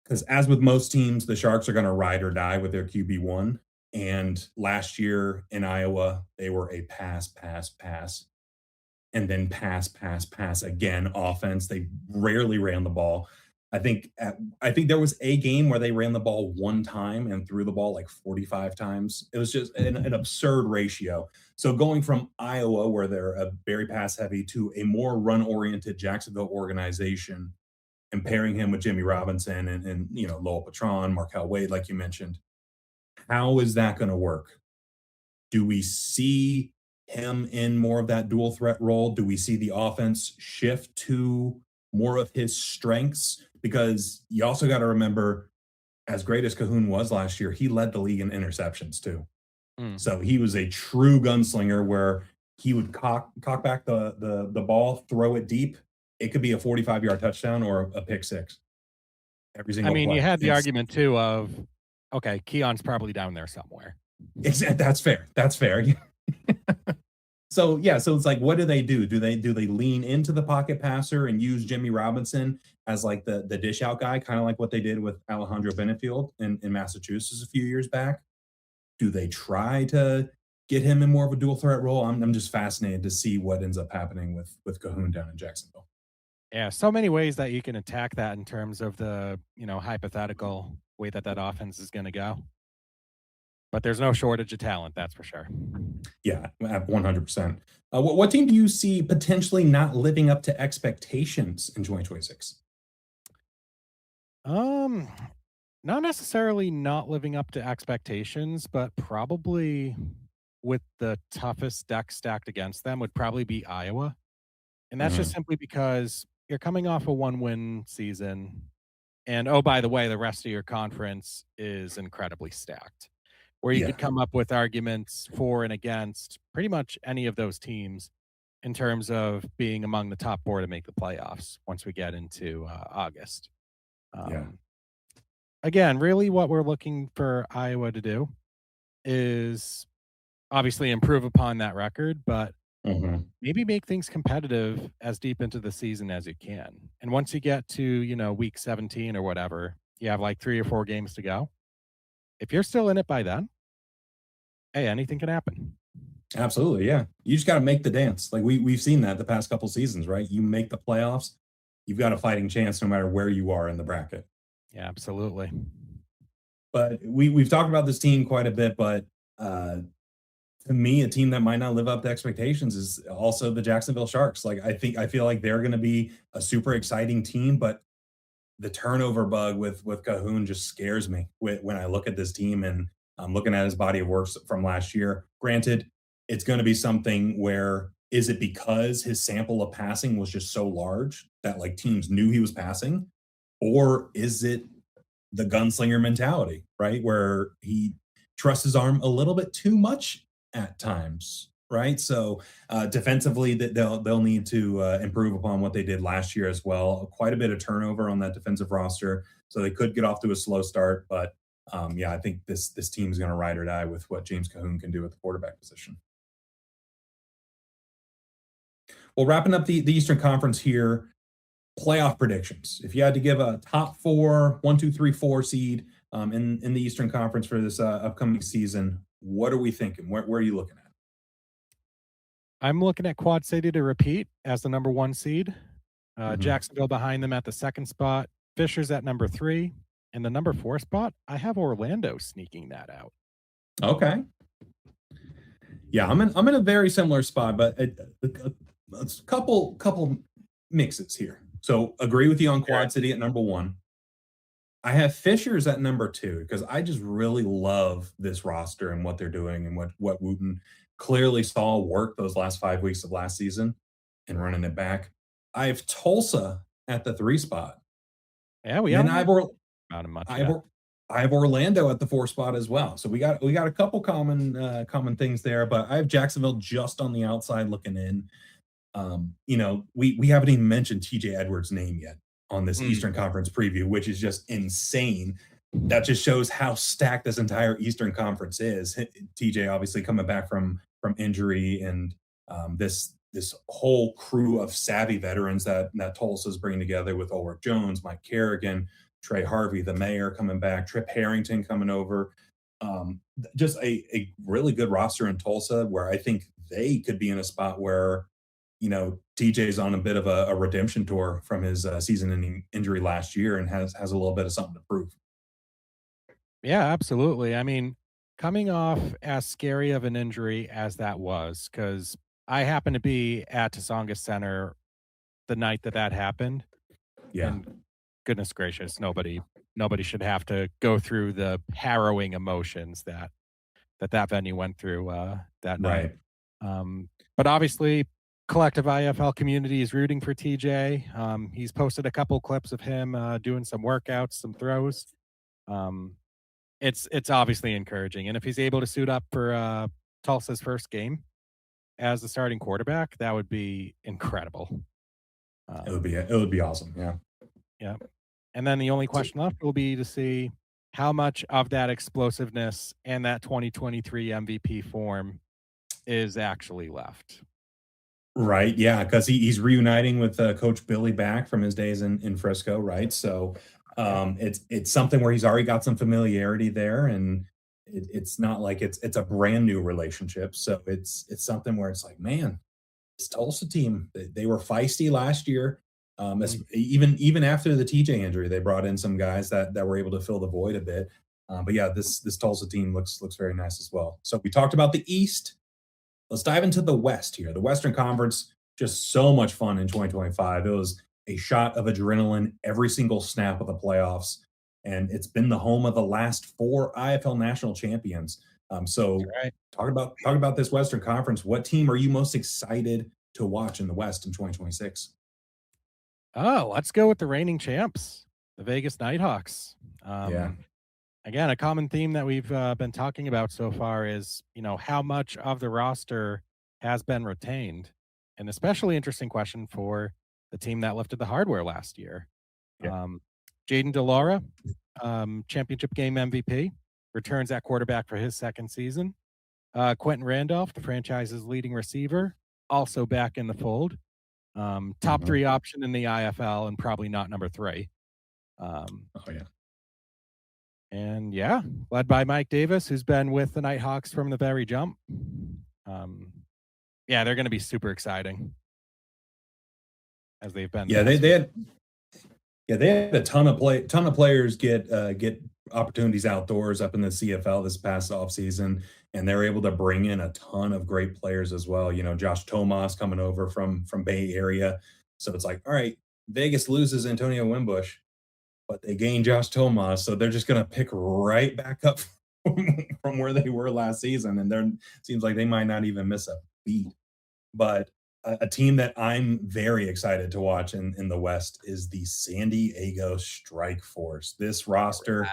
Because as with most teams, the Sharks are going to ride or die with their QB1. And last year in Iowa, they were a pass, and then pass again offense. They rarely ran the ball. I think there was a game where they ran the ball 1 time and threw the ball like 45 times. It was just an absurd ratio. So going from Iowa, where they're a very pass heavy, to a more run oriented Jacksonville organization, and pairing him with Jimmy Robinson and Lowell Patron, Markel Wade, like you mentioned, how is that going to work? Do we see him in more of that dual threat role? Do we see the offense shift to more of his strengths? Because you also got to remember, as great as Cahoon was last year, he led the league in interceptions too. So he was a true gunslinger where he would cock back the ball, throw it deep. It could be a 45-yard touchdown or a pick six. Every single play. You had the argument too of, okay, Keon's probably down there somewhere. That's fair. So it's like, what do they do? Do they lean into the pocket passer and use Jimmy Robinson as like the dish out guy, kind of like what they did with Alejandro Benefield in Massachusetts a few years back? Do they try to get him in more of a dual threat role? I'm just fascinated to see what ends up happening with Cahoon down in Jacksonville. Yeah, so many ways that you can attack that in terms of the hypothetical way that offense is going to go. but there's no shortage of talent, that's for sure. Yeah, 100%. What team do you see potentially not living up to expectations in 2026? Not necessarily not living up to expectations, but probably with the toughest deck stacked against them would probably be Iowa. And that's just Mhm. simply because you're coming off a one-win season. And oh, by the way, the rest of your conference is incredibly stacked, where you Yeah, could come up with arguments for and against pretty much any of those teams in terms of being among the top 4 to make the playoffs once we get into August. yeah. Um, Again, really what we're looking for Iowa to do is obviously improve upon that record, but Mhm. maybe make things competitive as deep into the season as you can. And once you get to, week 17 or whatever, you have like 3 or 4 games to go. If you're still in it by then, hey, anything can happen. Absolutely, yeah. You just gotta make the dance. Like, we've seen that the past couple seasons, right? You make the playoffs, you've got a fighting chance no matter where you are in the bracket. Yeah, absolutely. But we've talked about this team quite a bit, but, uh, to me, a team that might not live up to expectations is also the Jacksonville Sharks. Like, I feel like they're gonna be a super exciting team, but the turnover bug with Cahoon just scares me when I look at this team and I'm looking at his body of work from last year. Granted, it's going to be something where is it because his sample of passing was just so large that like teams knew he was passing, or is it the gunslinger mentality, right? Where he trusts his arm a little bit too much at times, right? So defensively, that they'll need to improve upon what they did last year as well. Quite a bit of turnover on that defensive roster, so they could get off to a slow start. But yeah, I think this team is going to ride or die with what James Cahoon can do at the quarterback position. Well, wrapping up the Eastern Conference here, playoff predictions. If you had to give a top four, one, two, three, four seed in the Eastern Conference for this upcoming season, what are we thinking? Where are you looking at? I'm looking at Quad City to repeat as the number 1 seed. Mhm. Jacksonville behind them at the 2nd spot. Fisher's at number 3. And the number 4 spot, I have Orlando sneaking that out. Okay. Yeah, I'm in a very similar spot, but a couple mixes here. So agree with you on Sure. Quad City at number one. I have Fishers at number two because I just really love this roster and what they're doing and what Wooten clearly saw work those last 5 weeks of last season and running it back. I have Tulsa at the 3 spot. Yeah, we And then haven't really about him much I have yet. I have Orlando at the 4 spot as well. So we got a couple common things there, but I have Jacksonville just on the outside looking in. We haven't even mentioned TJ Edwards' name yet on this Mm. Eastern Conference preview, which is just insane. That just shows how stacked this entire Eastern Conference is. TJ obviously coming back from injury, and this whole crew of savvy veterans that Tulsa's bringing together with Ulrich Jones, Mike Kerrigan, Trey Harvey, the mayor coming back, Trip Harrington coming over. Just a really good roster in Tulsa where I think they could be in a spot where TJ's on a bit of a redemption tour from his season-ending injury last year and has a little bit of something to prove. Yeah, absolutely. I mean, coming off as scary of an injury as that was, because I happened to be at Tasonga Center the night that that happened, Yeah, and goodness gracious, nobody should have to go through the harrowing emotions that venue went through that night. right, But obviously, collective IFL community is rooting for TJ. He's posted a couple clips of him doing some workouts, some throws. Um, it's obviously encouraging, and if he's able to suit up for Tulsa's first game as the starting quarterback, that would be incredible. Um, it would be awesome. Yeah. yeah, and then the only So, question left will be to see how much of that explosiveness and that 2023 MVP form is actually left. right, yeah, because he's reuniting with Coach Billy back from his days in Frisco, right? So Yep. it's something where he's already got some familiarity there, and it's not like it's a brand new relationship. So it's something where it's like, man, this Tulsa team, they were feisty last year. Mm. Even after the TJ injury, they brought in some guys that were able to fill the void a bit. But yeah, this Tulsa team looks very nice as well. So we talked about the East. Let's dive into the West here. The Western Conference, just so much fun in 2025. It was a shot of adrenaline every single snap of the playoffs, and it's been the home of the last 4 IFL national champions. So Right. talk about this Western Conference. What team are you most excited to watch in the West in 2026? Oh, let's go with the reigning champs, the Vegas Nighthawks. Yeah. Again, a common theme that we've been talking about so far is, how much of the roster has been retained. An especially interesting question for the team that lifted the hardware last year. Yeah. Jaden DeLaura, championship game MVP, returns at quarterback for his second season. Quentin Randolph, the franchise's leading receiver, also back in the fold. Top 3 option in the IFL and probably not number 3. Oh yeah. And yeah, led by Mike Davis, who's been with the Nighthawks from the very jump. Yeah, they're going to be super exciting as they've been. Yeah, they had a ton of players get opportunities outdoors up in the CFL this past offseason, and they were able to bring in a ton of great players as well. Josh Tomas coming over from Bay Area. So it's like, all right, Vegas loses Antonio Wimbush, but they gain Josh Tomas, so they're just going to pick right back up from where they were last season, and it seems like they might not even miss a beat. But a team that I'm very excited to watch in the West is the San Diego Strike Force. This roster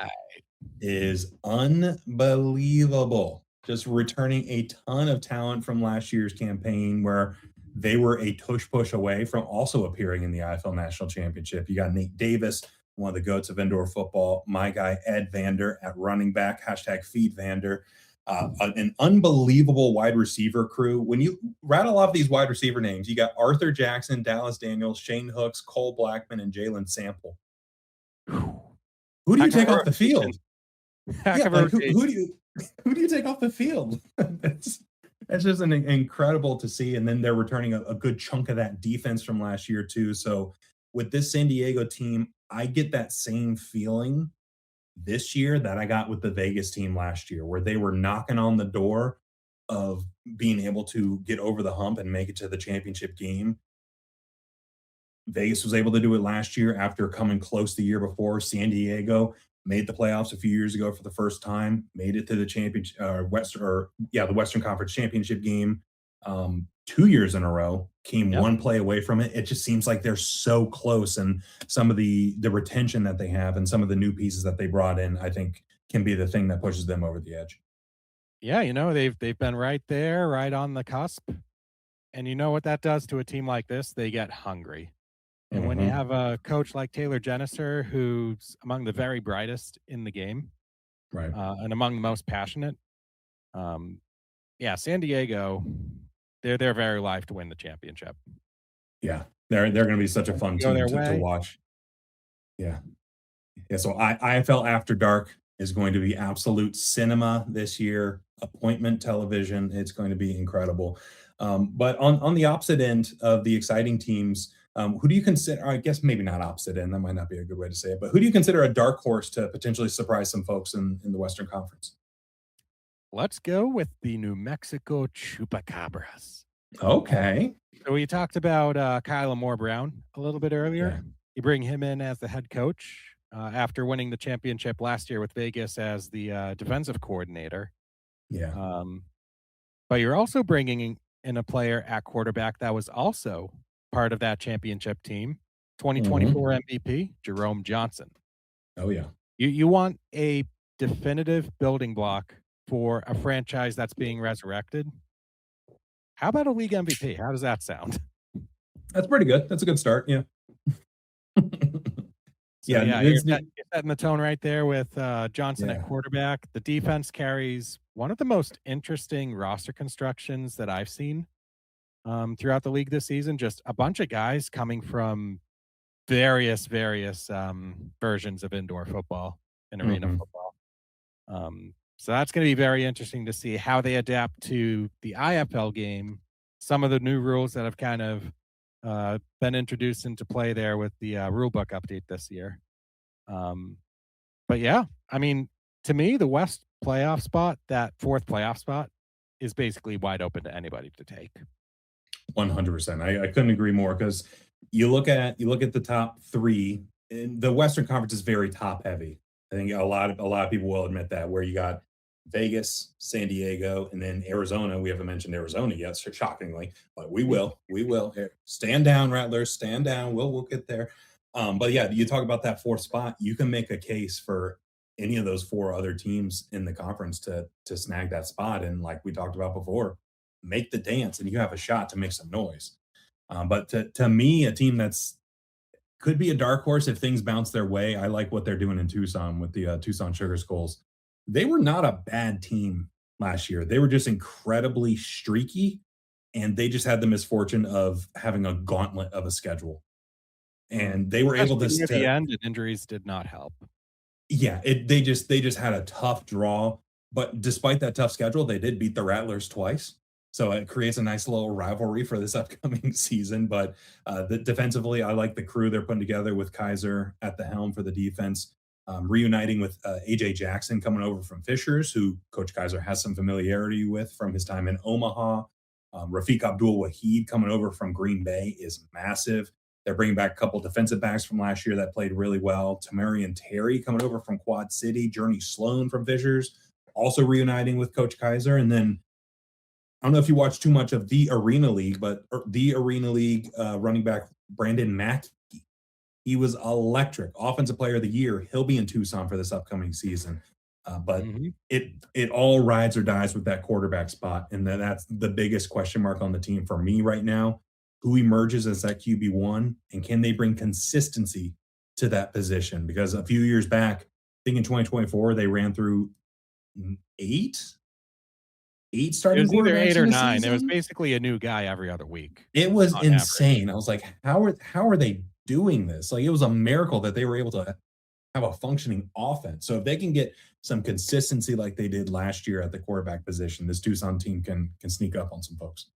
is unbelievable. Just returning a ton of talent from last year's campaign where they were a push away from also appearing in the IFL National Championship. You got Nate Davis, one of the goats of indoor football. My guy, Ed Vander at running back, #FeedVander. An unbelievable wide receiver crew. When you rattle off these wide receiver names, you got Arthur Jackson, Dallas Daniels, Shane Hooks, Cole Blackman, and Jalen Sample. Who do you take off the field? Who do you take off the field? That's just an incredible to see. And then they're returning a good chunk of that defense from last year too. So with this San Diego team, I get that same feeling this year that I got with the Vegas team last year, where they were knocking on the door of being able to get over the hump and make it to the championship game. Vegas was able to do it last year after coming close the year before. San Diego made the playoffs a few years ago for the first time, made it to the the Western Conference Championship game 2 years in a row, came one play away from it. It just seems like they're so close, and some of the retention that they have and some of the new pieces that they brought in, I think, can be the thing that pushes them over the edge. Yeah, they've been right there, right on the cusp. And you know what that does to a team like this? They get hungry. And when you have a coach like Taylor Jenniser, who's among the very brightest in the game, right, and among the most passionate, San Diego, they're very live to win the championship. Yeah, they're going to be such a fun team to watch. Yeah. So IFL After Dark is going to be absolute cinema this year. Appointment television. It's going to be incredible. But on the opposite end of the exciting teams, who do you consider, I guess maybe not opposite end, that might not be a good way to say it, but who do you consider a dark horse to potentially surprise some folks in the Western Conference? Let's go with the New Mexico Chupacabras. Okay. So we talked about Kyler Moore-Brown a little bit earlier. Yeah. You bring him in as the head coach after winning the championship last year with Vegas as the defensive coordinator. Yeah. But you're also bringing in a player at quarterback that was also part of that championship team, 2024 MVP, Jerome Johnson. Oh, yeah. You want a definitive building block for a franchise that's being resurrected. How about a league MVP? How does that sound? That's pretty good. That's a good start. Yeah. You're setting the tone right there with Johnson at quarterback. The defense carries one of the most interesting roster constructions that I've seen throughout the league this season. Just a bunch of guys coming from various versions of indoor football and arena football. So that's going to be very interesting to see how they adapt to the IFL game. Some of the new rules that have kind of been introduced into play there with the rulebook update this year. But yeah, I mean, To me, the West playoff spot, that fourth playoff spot, is basically wide open to anybody to take. 100%. I couldn't agree more because you look at the top three. And the Western Conference is very top heavy. I think a lot of people will admit that. Where you got Vegas, San Diego, and then Arizona. We haven't mentioned Arizona yet, so shockingly, but we will. We will. Stand down, Rattlers. Stand down. We'll get there. But yeah, you talk about that fourth spot. You can make a case for any of those four other teams in the conference to snag that spot. And like we talked about before, make the dance, and you have a shot to make some noise. But to me, a team that's could be a dark horse if things bounce their way. I like what they're doing in Tucson with the Tucson Sugar Skulls. They were not a bad team last year. They were just incredibly streaky, and they just had the misfortune of having a gauntlet of a schedule. And they were able to near the end, and injuries did not help. Yeah, they just had a tough draw, but despite that tough schedule, they did beat the Rattlers twice. So it creates a nice little rivalry for this upcoming season. But defensively, I like the crew they're putting together with Kaiser at the helm for the defense, reuniting with AJ Jackson coming over from Fishers, who Coach Kaiser has some familiarity with from his time in Omaha. Rafiq Abdul Wahid coming over from Green Bay is massive. They're bringing back a couple defensive backs from last year that played really well. Tamarian Terry coming over from Quad City. Journey Sloan from Fishers, also reuniting with Coach Kaiser. And then I don't know if you watch too much of the Arena League, but the Arena League running back Brandon Mackey, he was electric. Offensive Player of the Year. He'll be in Tucson for this upcoming season. But it all rides or dies with that quarterback spot. And that's the biggest question mark on the team for me right now. Who emerges as that QB1, and can they bring consistency to that position? Because a few years back, I think in 2024, they ran through eight starting quarterbacks. It was either 8 or 9. It was basically a new guy every other week. It was insane. Average. I was like, how are they doing this? Like, it was a miracle that they were able to have a functioning offense. So if they can get some consistency like they did last year at the quarterback position, this Tucson team can sneak up on some folks.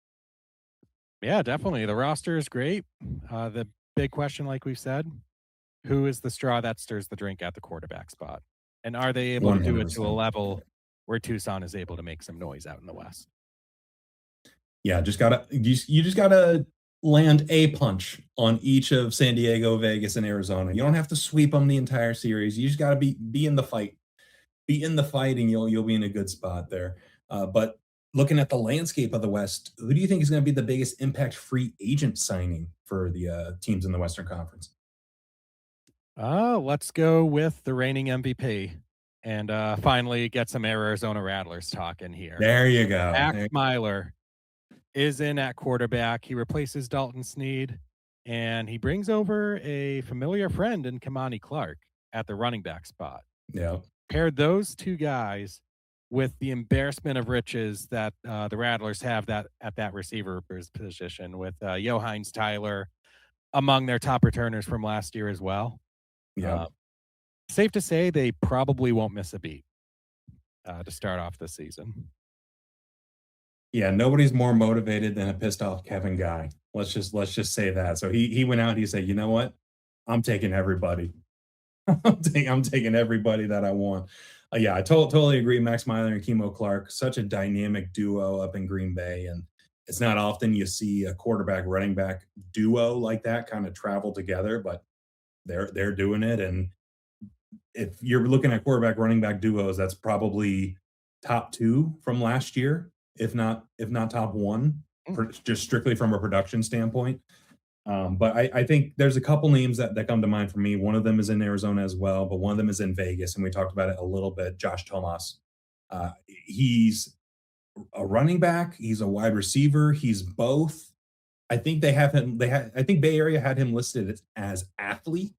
Yeah, definitely. The roster is great. The big question, like we've said, who is the straw that stirs the drink at the quarterback spot? And are they able 100%. To do it to a level where Tucson is able to make some noise out in the West? Yeah, you just gotta land a punch on each of San Diego, Vegas, and Arizona. You don't have to sweep them the entire series. You just gotta be in the fight. Be in the fight, and you'll be in a good spot there. But looking at the landscape of the West, who do you think is going to be the biggest impact free agent signing for the teams in the Western Conference? Let's go with the reigning MVP and finally get some Arizona Rattlers talk in here. There you go. Max Myler is in at quarterback. He replaces Dalton Sneed, and he brings over a familiar friend in Kamani Clark at the running back spot. Yeah. Paired those two guys with the embarrassment of riches that the Rattlers have at that receiver position with Johannes Tyler among their top returners from last year as well. Yeah. Safe to say they probably won't miss a beat to start off this season. Yeah, nobody's more motivated than a pissed off Kevin Guy. Let's just say that. So he went out, he said, you know what? I'm taking everybody. I'm taking everybody that I want. Yeah, I totally agree. Max Myler and Kemo Clark, such a dynamic duo up in Green Bay. And it's not often you see a quarterback running back duo like that kind of travel together, but they're doing it. And if you're looking at quarterback running back duos, that's probably top 2 from last year, if not top 1, just strictly from a production standpoint. But I think there's a couple names that come to mind for me. One of them is in Arizona as well, but one of them is in Vegas, and we talked about it a little bit. Josh Tomas. He's a running back. He's a wide receiver. He's both. I think they have him. I think Bay Area had him listed as athlete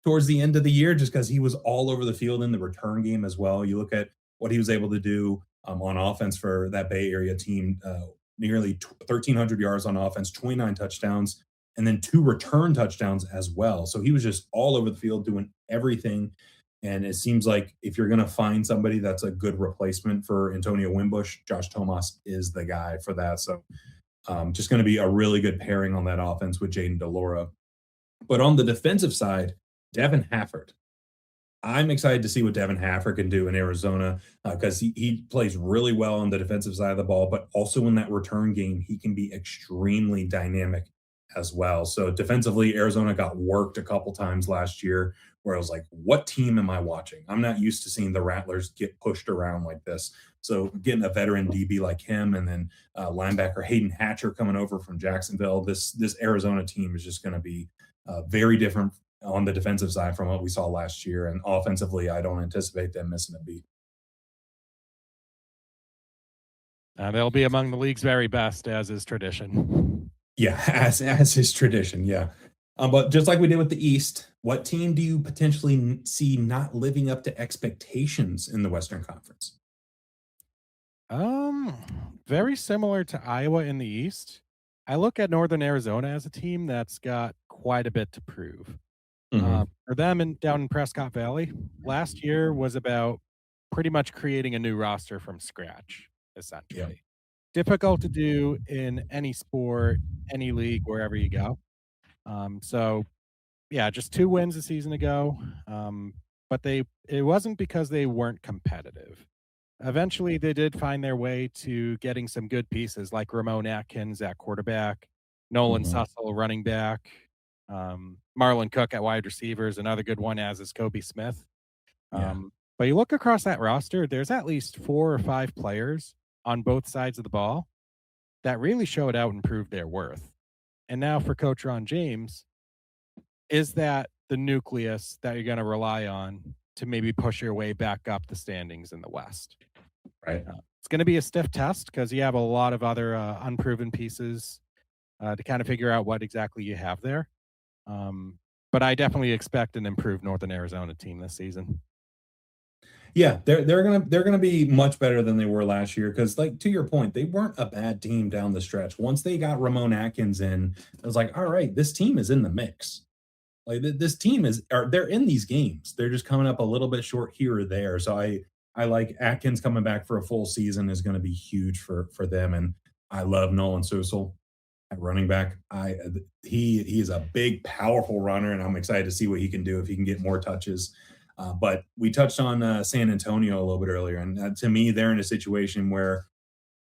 towards the end of the year, just because he was all over the field in the return game as well. You look at what he was able to do on offense for that Bay Area team. Nearly 1,300 yards on offense, 29 touchdowns. And then 2 return touchdowns as well. So he was just all over the field doing everything. And it seems like if you're going to find somebody that's a good replacement for Antonio Wimbush, Josh Tomas is the guy for that. So just going to be a really good pairing on that offense with Jaden DeLora. But on the defensive side, Devin Hafford. I'm excited to see what Devin Haffer can do in Arizona because he plays really well on the defensive side of the ball, but also in that return game, he can be extremely dynamic as well. So defensively, Arizona got worked a couple times last year where I was like, what team am I watching? I'm not used to seeing the Rattlers get pushed around like this. So getting a veteran DB like him and then linebacker Hayden Hatcher coming over from Jacksonville, this Arizona team is just going to be very different on the defensive side from what we saw last year. And offensively, I don't anticipate them missing a beat. They'll be among the league's very best, as is tradition. Yeah, as is tradition. Yeah. But just like we did with the East, what team do you potentially see not living up to expectations in the Western Conference? Very similar to Iowa in the East. I look at Northern Arizona as a team that's got quite a bit to prove. For them down in Prescott Valley, last year was about pretty much creating a new roster from scratch, essentially. Yeah. Difficult to do in any sport, any league, wherever you go. So, yeah, just 2 wins a season ago, but it wasn't because they weren't competitive. Eventually, they did find their way to getting some good pieces like Ramon Atkins at quarterback, Nolan Sussel running back, Marlon Cook at wide receivers, another good one as is Kobe Smith. But you look across that roster, there's at least 4 or 5 players on both sides of the ball that really showed out and proved their worth. And now for Coach Ron James, is that the nucleus that you're going to rely on to maybe push your way back up the standings in the West? Right. It's going to be a stiff test because you have a lot of other unproven pieces to kind of figure out what exactly you have there. But I definitely expect an improved Northern Arizona team this season. Yeah, they're gonna be much better than they were last year because, like to your point, they weren't a bad team down the stretch. Once they got Ramon Atkins in, I was like, all right, this team is in the mix. Like this team they're in these games. They're just coming up a little bit short here or there. So I like Atkins coming back for a full season is going to be huge for them. And I love Nolan Sussel at running back. He is a big, powerful runner, and I'm excited to see what he can do if he can get more touches. But we touched on San Antonio a little bit earlier, and to me, they're in a situation where,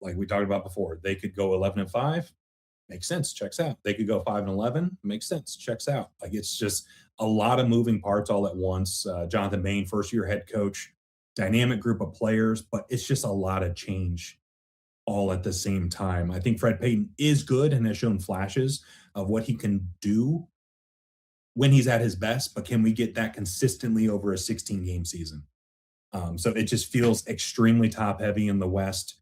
like we talked about before, they could go 11-5. Makes sense. Checks out. They could go 5-11. Makes sense. Checks out. Like it's just a lot of moving parts all at once. Jonathan Bain, first-year head coach, dynamic group of players, but it's just a lot of change all at the same time. I think Fred Payton is good and has shown flashes of what he can do when he's at his best, but can we get that consistently over a 16-game season? So it just feels extremely top-heavy in the West.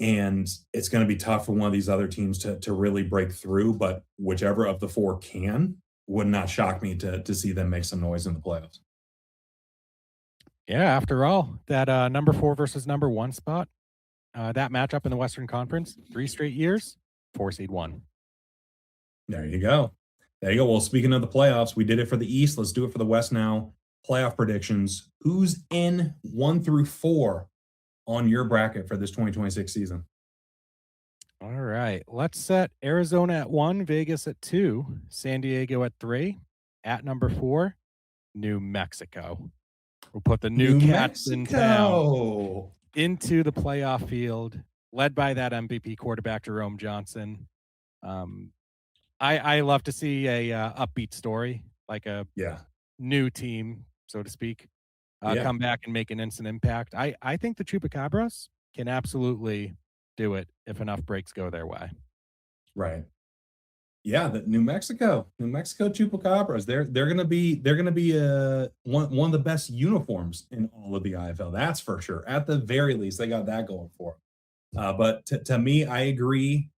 And it's going to be tough for one of these other teams to really break through, but whichever of the 4 can, would not shock me to see them make some noise in the playoffs. Yeah, after all, that number 4 versus number 1 spot, that matchup in the Western Conference, 3 straight years, 4 seed 1. There you go. There you go. Well, speaking of the playoffs, we did it for the East. Let's do it for the West now. Playoff predictions. Who's in 1 through 4 on your bracket for this 2026 season? All right. Let's set Arizona at 1, Vegas at 2, San Diego at 3, at number 4, New Mexico. We'll put the New Cats in town into the playoff field, led by that MVP quarterback, Jerome Johnson. I love to see a upbeat story, like a new team, so to speak, come back and make an instant impact. I think the Chupacabras can absolutely do it if enough breaks go their way. Right. Yeah, the New Mexico Chupacabras. They're gonna be one of the best uniforms in all of the IFL. That's for sure. At the very least, they got that going for them. But to me, I agree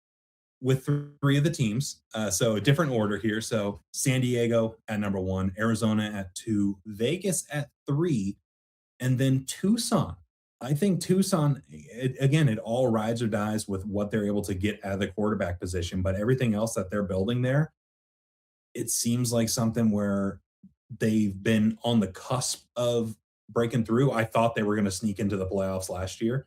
with 3 of the teams. So a different order here. So San Diego at number 1, Arizona at 2, Vegas at 3, and then Tucson. I think Tucson, it all rides or dies with what they're able to get out of the quarterback position, but everything else that they're building there, it seems like something where they've been on the cusp of breaking through. I thought they were going to sneak into the playoffs last year.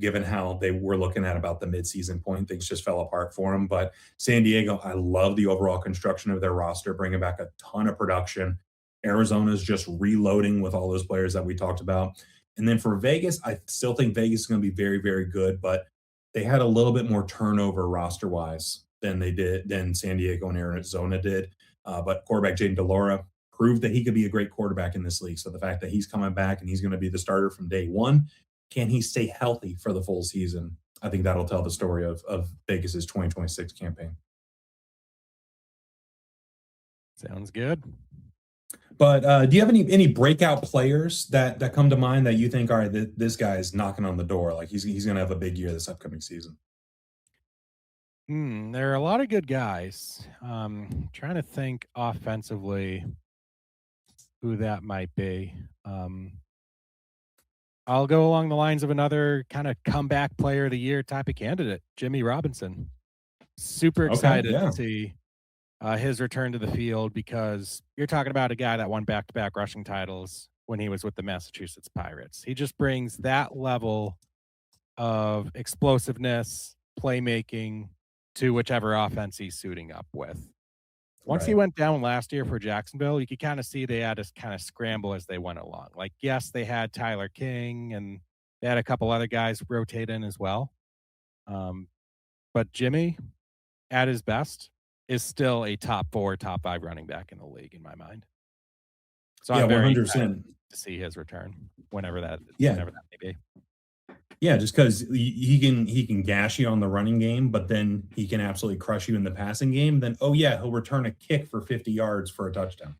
Given how they were looking at about the midseason point, things just fell apart for them. But San Diego, I love the overall construction of their roster, bringing back a ton of production. Arizona's just reloading with all those players that we talked about. And then for Vegas, I still think Vegas is going to be very, very good, but they had a little bit more turnover roster wise than San Diego and Arizona did. But quarterback Jaden DeLaura proved that he could be a great quarterback in this league. So the fact that he's coming back and he's going to be the starter from day one, can he stay healthy for the full season? I think that'll tell the story of Vegas's 2026 campaign. Sounds good. But do you have any breakout players that come to mind that you think, all right, this guy is knocking on the door, like he's going to have a big year this upcoming season? There are a lot of good guys. Trying to think offensively who that might be. I'll go along the lines of another kind of comeback player of the year type of candidate, Jimmy Robinson. Super excited to see his return to the field, because you're talking about a guy that won back-to-back rushing titles when he was with the Massachusetts Pirates. He just brings that level of explosiveness, playmaking to whichever offense he's suiting up with. Once he went down last year for Jacksonville, you could kind of see they had to kind of scramble as they went along. Like, yes, they had Tyler King and they had a couple other guys rotate in as well. But Jimmy, at his best, is still a top 4, top 5 running back in the league in my mind. So I'm very 100% excited to see his return whenever that may be. Yeah, just because he can gash you on the running game, but then he can absolutely crush you in the passing game. Then he'll return a kick for 50 yards for a touchdown,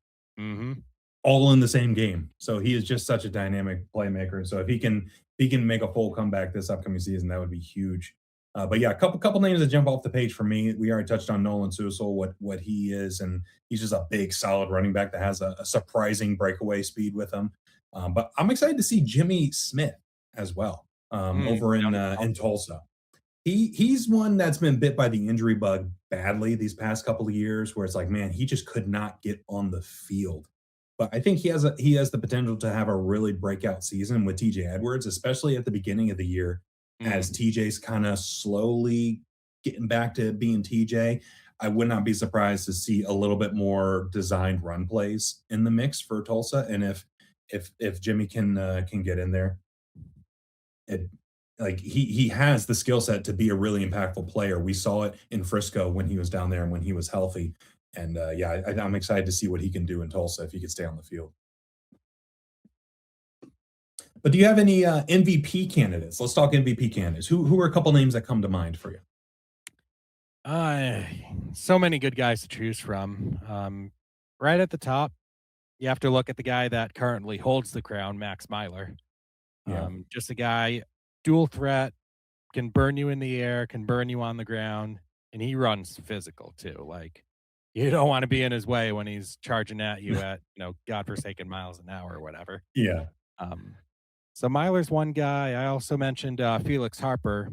all in the same game. So he is just such a dynamic playmaker. So if he can make a full comeback this upcoming season, that would be huge. But yeah, a couple names that jump off the page for me. We already touched on Nolan Susel, what he is, and he's just a big, solid running back that has a surprising breakaway speed with him. But I'm excited to see Jimmy Smith as well. Over in Tulsa. He's one that's been bit by the injury bug badly these past couple of years, where it's like, man, he just could not get on the field. But I think he has the potential to have a really breakout season with TJ Edwards, especially at the beginning of the year, as TJ's kind of slowly getting back to being TJ. I would not be surprised to see a little bit more designed run plays in the mix for Tulsa, and if Jimmy can get in there. He has the skill set to be a really impactful player. We saw it in Frisco when he was down there and when he was healthy. And I'm excited to see what he can do in Tulsa if he can stay on the field. But do you have any MVP candidates? Let's talk MVP candidates. Who are a couple names that come to mind for you? So many good guys to choose from. Right at the top, you have to look at the guy that currently holds the crown, Max Myler. Just a guy, dual threat, can burn you in the air, can burn you on the ground, and he runs physical too. Like, you don't want to be in his way when he's charging at you at, godforsaken miles an hour or whatever. Yeah. So Myler's one guy. I also mentioned Felix Harper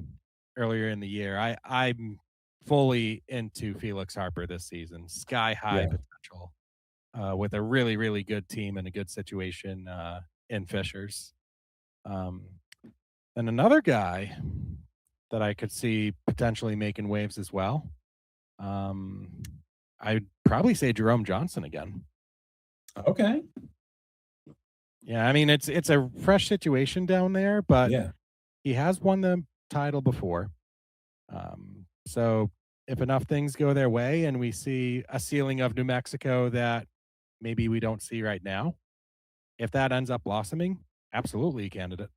earlier in the year. I'm fully into Felix Harper this season. Sky high potential with a really, really good team and a good situation in Fishers. And another guy that I could see potentially making waves as well, I'd probably say Jerome Johnson again. Okay. Yeah, I mean, it's a fresh situation down there, but he has won the title before. So if enough things go their way and we see a ceiling of New Mexico that maybe we don't see right now, if that ends up blossoming, absolutely a candidate.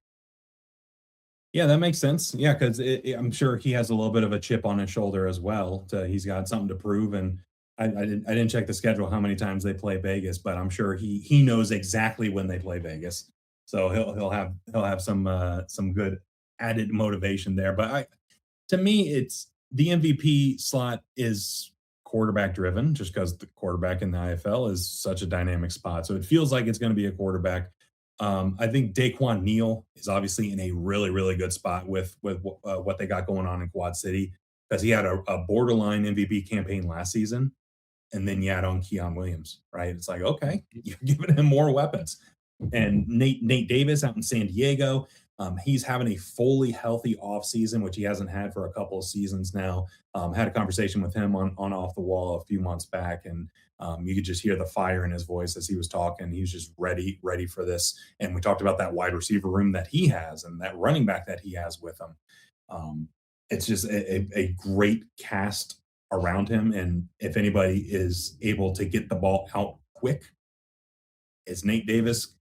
Yeah, that makes sense. Yeah, because I'm sure he has a little bit of a chip on his shoulder as well. He's got something to prove, and I didn't check the schedule how many times they play Vegas, but I'm sure he knows exactly when they play Vegas, so he'll have some good added motivation there. But to me, it's the MVP slot is quarterback driven, just because the quarterback in the IFL is such a dynamic spot. So it feels like it's going to be a quarterback. I think Daquan Neal is obviously in a really, really good spot with what they got going on in Quad City, because he had a borderline MVP campaign last season, and then you add on Keon Williams, right? It's like, okay, you're giving him more weapons. And Nate Davis out in San Diego, He's having a fully healthy offseason, which he hasn't had for a couple of seasons now. Had a conversation with him on Off the Wall a few months back, and you could just hear the fire in his voice as he was talking. He was just ready for this. And we talked about that wide receiver room that he has and that running back that he has with him. It's just a great cast around him. And if anybody is able to get the ball out quick, it's Nate Davis.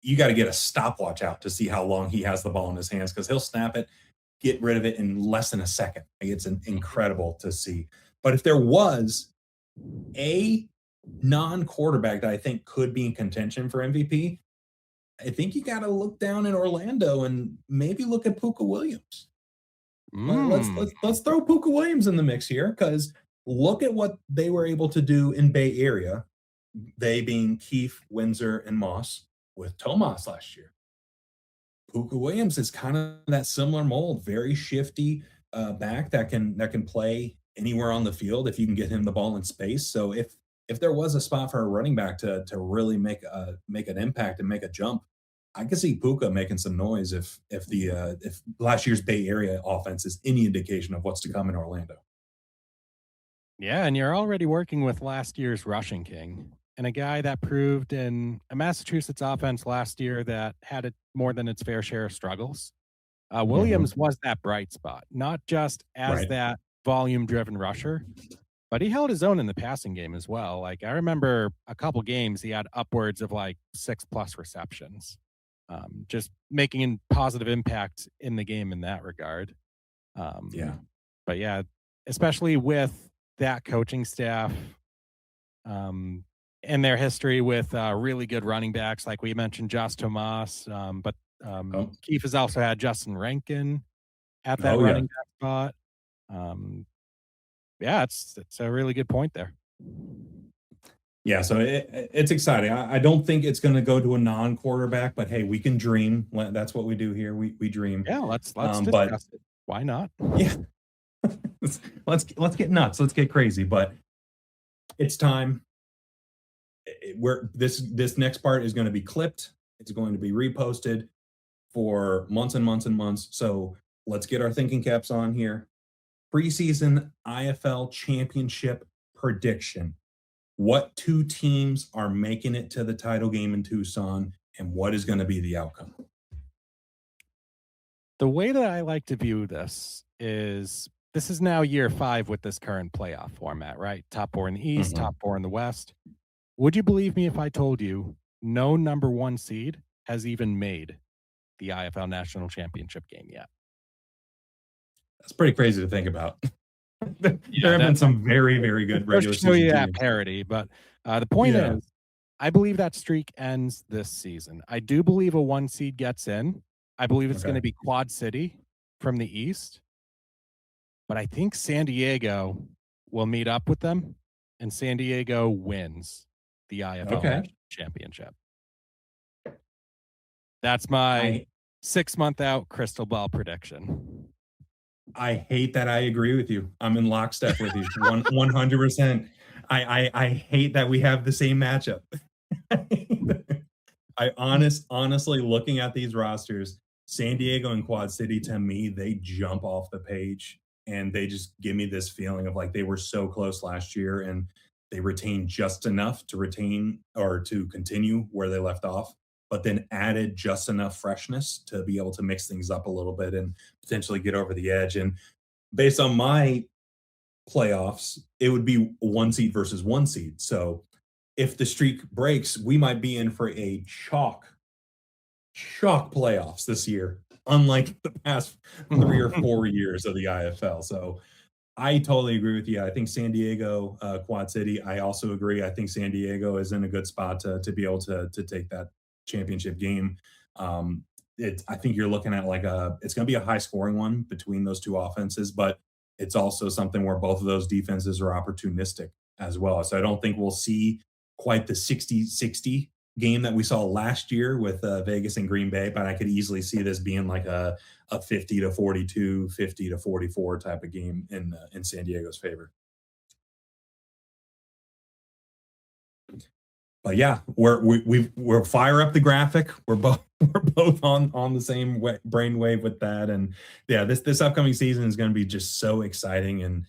You got to get a stopwatch out to see how long he has the ball in his hands, because he'll snap it, get rid of it in less than a second. It's incredible to see. But if there was a non-quarterback that I think could be in contention for MVP, I think you got to look down in Orlando and maybe look at Puka Williams. Let's throw Puka Williams in the mix here, because look at what they were able to do in Bay Area, they being Keefe, Windsor, and Moss, with Tomas last year. Puka Williams is kind of that similar mold, very shifty back that can play anywhere on the field if you can get him the ball in space. So if there was a spot for a running back to really make an impact and make a jump, I could see Puka making some noise if last year's Bay Area offense is any indication of what's to come in Orlando. Yeah, and you're already working with last year's rushing king, and a guy that proved in a Massachusetts offense last year that had it more than its fair share of struggles. Williams was that bright spot, not just as that volume-driven rusher, but he held his own in the passing game as well. Like, I remember a couple games he had upwards of like 6+ receptions, just making a positive impact in the game in that regard. But yeah, especially with that coaching staff, in their history with really good running backs, like we mentioned, Josh Tomas, but Keefe has also had Justin Rankin at that running back spot. It's a really good point there. Yeah, so it's exciting. I don't think it's going to go to a non-quarterback, but hey, we can dream. That's what we do here. We dream. Yeah, let's discuss it. Why not? Yeah, let's get nuts. Let's get crazy. But it's time. This next part is going to be clipped. It's going to be reposted for months and months and months. So let's get our thinking caps on here. Preseason IFL Championship prediction. What two teams are making it to the title game in Tucson, and what is going to be the outcome? The way that I like to view this is now year 5 with this current playoff format, right? Top 4 in the East, top 4 in the West. Would you believe me if I told you no number 1 seed has even made the IFL National Championship game yet? That's pretty crazy to think about. There have been some very, very good regular season teams. That parity, but the point is, I believe that streak ends this season. I do believe a 1 seed gets in. I believe it's going to be Quad City from the East, but I think San Diego will meet up with them, and San Diego wins the IFL National Championship. That's my 6-month out crystal ball prediction. I hate that I agree with you. I'm in lockstep with you. 100%. I hate that we have the same matchup. Honestly, looking at these rosters, San Diego and Quad City, to me, they jump off the page, and they just give me this feeling of like they were so close last year, and they retained just enough to retain or to continue where they left off, but then added just enough freshness to be able to mix things up a little bit and potentially get over the edge. And based on my playoffs, it would be 1 seed versus 1 seed. So if the streak breaks, we might be in for a chalk playoffs this year, unlike the past 3 or 4 years of the IFL. So I totally agree with you. I think San Diego, Quad City, I also agree. I think San Diego is in a good spot to be able to take that championship game. I think you're looking at it's going to be a high scoring one between those two offenses, but it's also something where both of those defenses are opportunistic as well. So I don't think we'll see quite the 60-60 game that we saw last year with Vegas and Green Bay, but I could easily see this being like a 50-42, 50-44 type of game in San Diego's favor. But yeah, we're fire up the graphic. We're both on the same brainwave with that, and yeah, this upcoming season is going to be just so exciting. And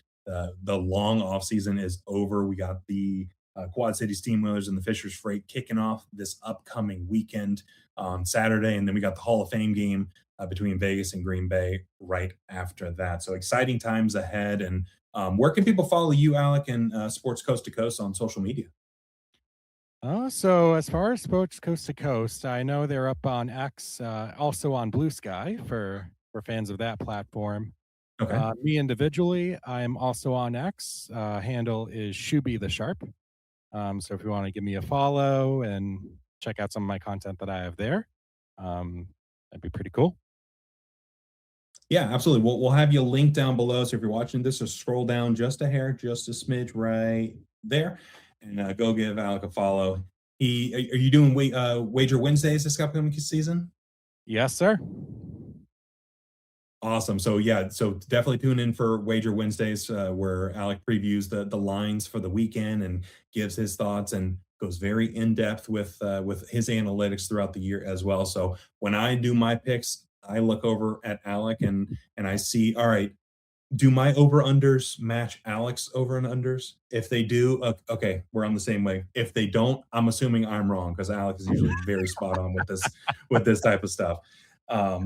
the long off season is over. We got the Quad City Steamrollers and the Fishers Freight kicking off this upcoming weekend on Saturday, and then we got the Hall of Fame game between Vegas and Green Bay right after that. So exciting times ahead. And where can people follow you, Alec, and Sports Coast to Coast on social media? So as far as Sports Coast to Coast, I know they're up on X, also on Blue Sky for fans of that platform. Okay. Me individually, I'm also on X. Handle is Shuby the Sharp. So if you want to give me a follow and check out some of my content that I have there, that'd be pretty cool. Yeah, absolutely. We'll have you link down below. So if you're watching this, just scroll down just a hair, just a smidge right there, and go give Alec a follow. Are you doing Wager Wednesdays this upcoming season? Yes, sir. Awesome. So yeah, so definitely tune in for Wager Wednesdays, where Alec previews the lines for the weekend and gives his thoughts and goes very in depth with his analytics throughout the year as well. So when I do my picks, I look over at Alec and I see, all right, do my over unders match Alec's over and unders? If they do, okay, we're on the same way. If they don't, I'm assuming I'm wrong because Alec is usually very spot on with this type of stuff.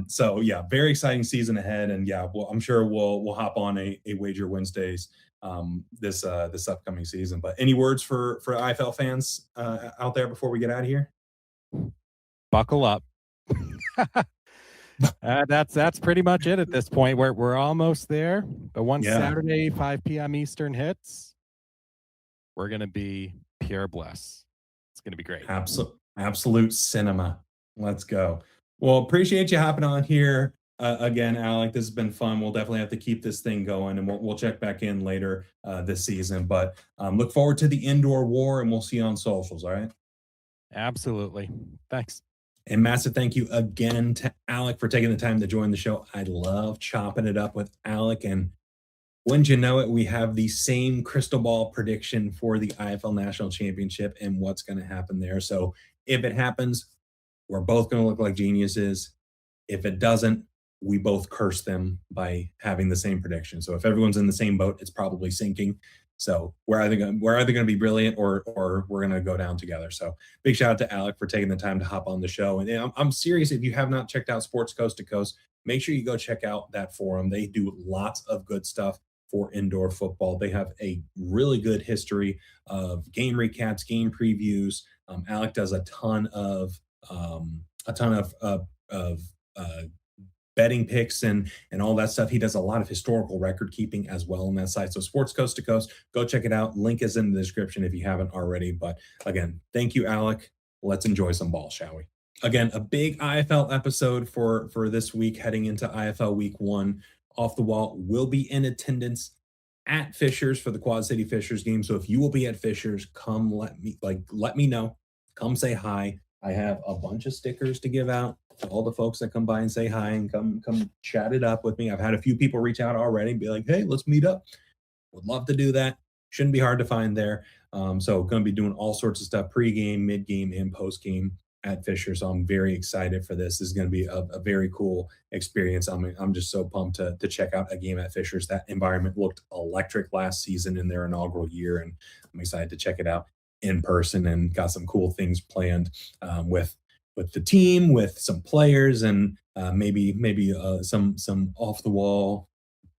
So yeah, very exciting season ahead, and yeah, well, I'm sure we'll hop on a Wager Wednesdays this upcoming season. But any words for IFL fans out there before we get out of here? Buckle up. That's pretty much it at this point. We're almost there. But once Saturday 5 p.m. Eastern hits, we're gonna be pure bliss. It's gonna be great. Absolute cinema. Let's go. Well, appreciate you hopping on here again, Alec. This has been fun. We'll definitely have to keep this thing going, and we'll check back in later this season. But look forward to the indoor war, and we'll see you on socials. All right. Absolutely. Thanks. And massive thank you again to Alec for taking the time to join the show. I love chopping it up with Alec. And wouldn't you know it, we have the same crystal ball prediction for the IFL National Championship and what's going to happen there. So if it happens, we're both going to look like geniuses. If it doesn't, we both curse them by having the same prediction. So if everyone's in the same boat, it's probably sinking. So we're either going to be brilliant or we're going to go down together. So big shout out to Alec for taking the time to hop on the show. And I'm serious. If you have not checked out Sports Coast to Coast, make sure you go check out that forum. They do lots of good stuff for indoor football. They have a really good history of game recaps, game previews. Alec does a ton of betting picks and all that stuff. He does a lot of historical record keeping as well on that site. So Sports Coast to Coast, go check it out. Link is in the description if you haven't already. But again, thank you, Alec. Let's enjoy some ball, shall we? Again, a big IFL episode for this week, heading into IFL Week 1. Off the Wall will be in attendance at Fishers for the Quad City Fishers game. So if you will be at Fishers, come let me know. Come say hi. I have a bunch of stickers to give out to all the folks that come by and say hi and come chat it up with me. I've had a few people reach out already and be like, hey, let's meet up. Would love to do that. Shouldn't be hard to find there. So going to be doing all sorts of stuff pre-game, mid-game, and post-game at Fisher. So I'm very excited for this. This is going to be a very cool experience. I'm just so pumped to check out a game at Fisher's. That environment looked electric last season in their inaugural year, and I'm excited to check it out in person, and got some cool things planned with the team, with some players, and maybe some off the wall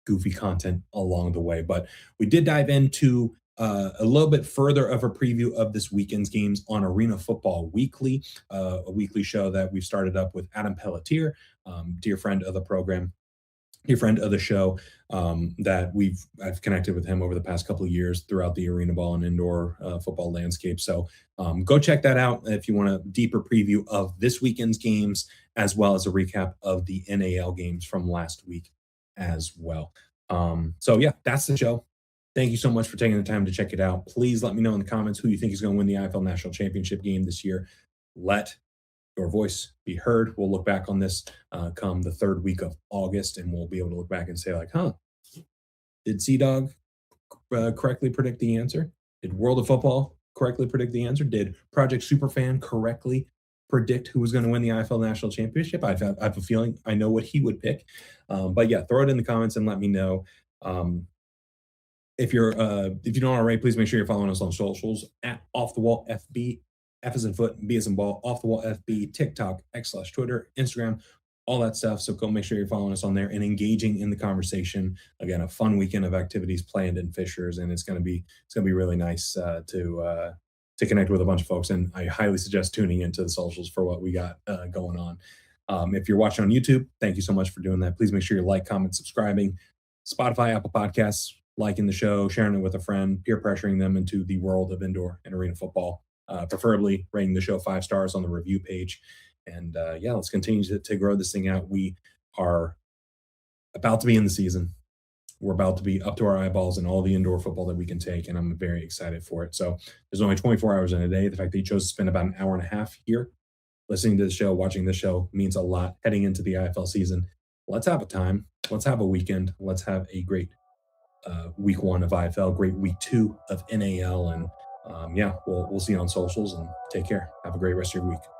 goofy content along the way. But we did dive into a little bit further of a preview of this weekend's games on Arena Football Weekly, a weekly show that we've started up with Adam Pelletier, dear friend of the program, dear friend of the show, that I've connected with him over the past couple of years throughout the arena ball and indoor football landscape. So go check that out if you want a deeper preview of this weekend's games, as well as a recap of the NAL games from last week as well. So yeah, that's the show. Thank you so much for taking the time to check it out. Please let me know in the comments who you think is going to win the IFL National Championship game this year. Let your voice be heard. We'll look back on this come the third week of August, and we'll be able to look back and say, like, did Sea Dog correctly predict the answer? Did World of Football correctly predict the answer? Did Project Superfan correctly predict who was going to win the IFL National Championship? I have a feeling I know what he would pick. But yeah, throw it in the comments and let me know. If you don't already, please make sure you're following us on socials at Off the Wall FB, F as in foot, B as in ball, Off the Wall FB, TikTok, X/Twitter, Instagram, all that stuff. So go make sure you're following us on there and engaging in the conversation. Again, a fun weekend of activities planned in Fishers, and it's gonna be really nice to connect with a bunch of folks. And I highly suggest tuning into the socials for what we got going on. If you're watching on YouTube, thank you so much for doing that. Please make sure you like, comment, subscribing. Spotify, Apple Podcasts, liking the show, sharing it with a friend, peer pressuring them into the world of indoor and arena football, preferably rating the show 5 stars on the review page. And yeah, let's continue to grow this thing out. We are about to be in the season. We're about to be up to our eyeballs in all the indoor football that we can take, and I'm very excited for it. So there's only 24 hours in a day. The fact that you chose to spend about an hour and a half here listening to the show, watching the show means a lot heading into the IFL season. Let's have a time. Let's have a weekend. Let's have a great week 1 of IFL, great week 2 of NAL, and yeah, we'll see you on socials, and take care. Have a great rest of your week.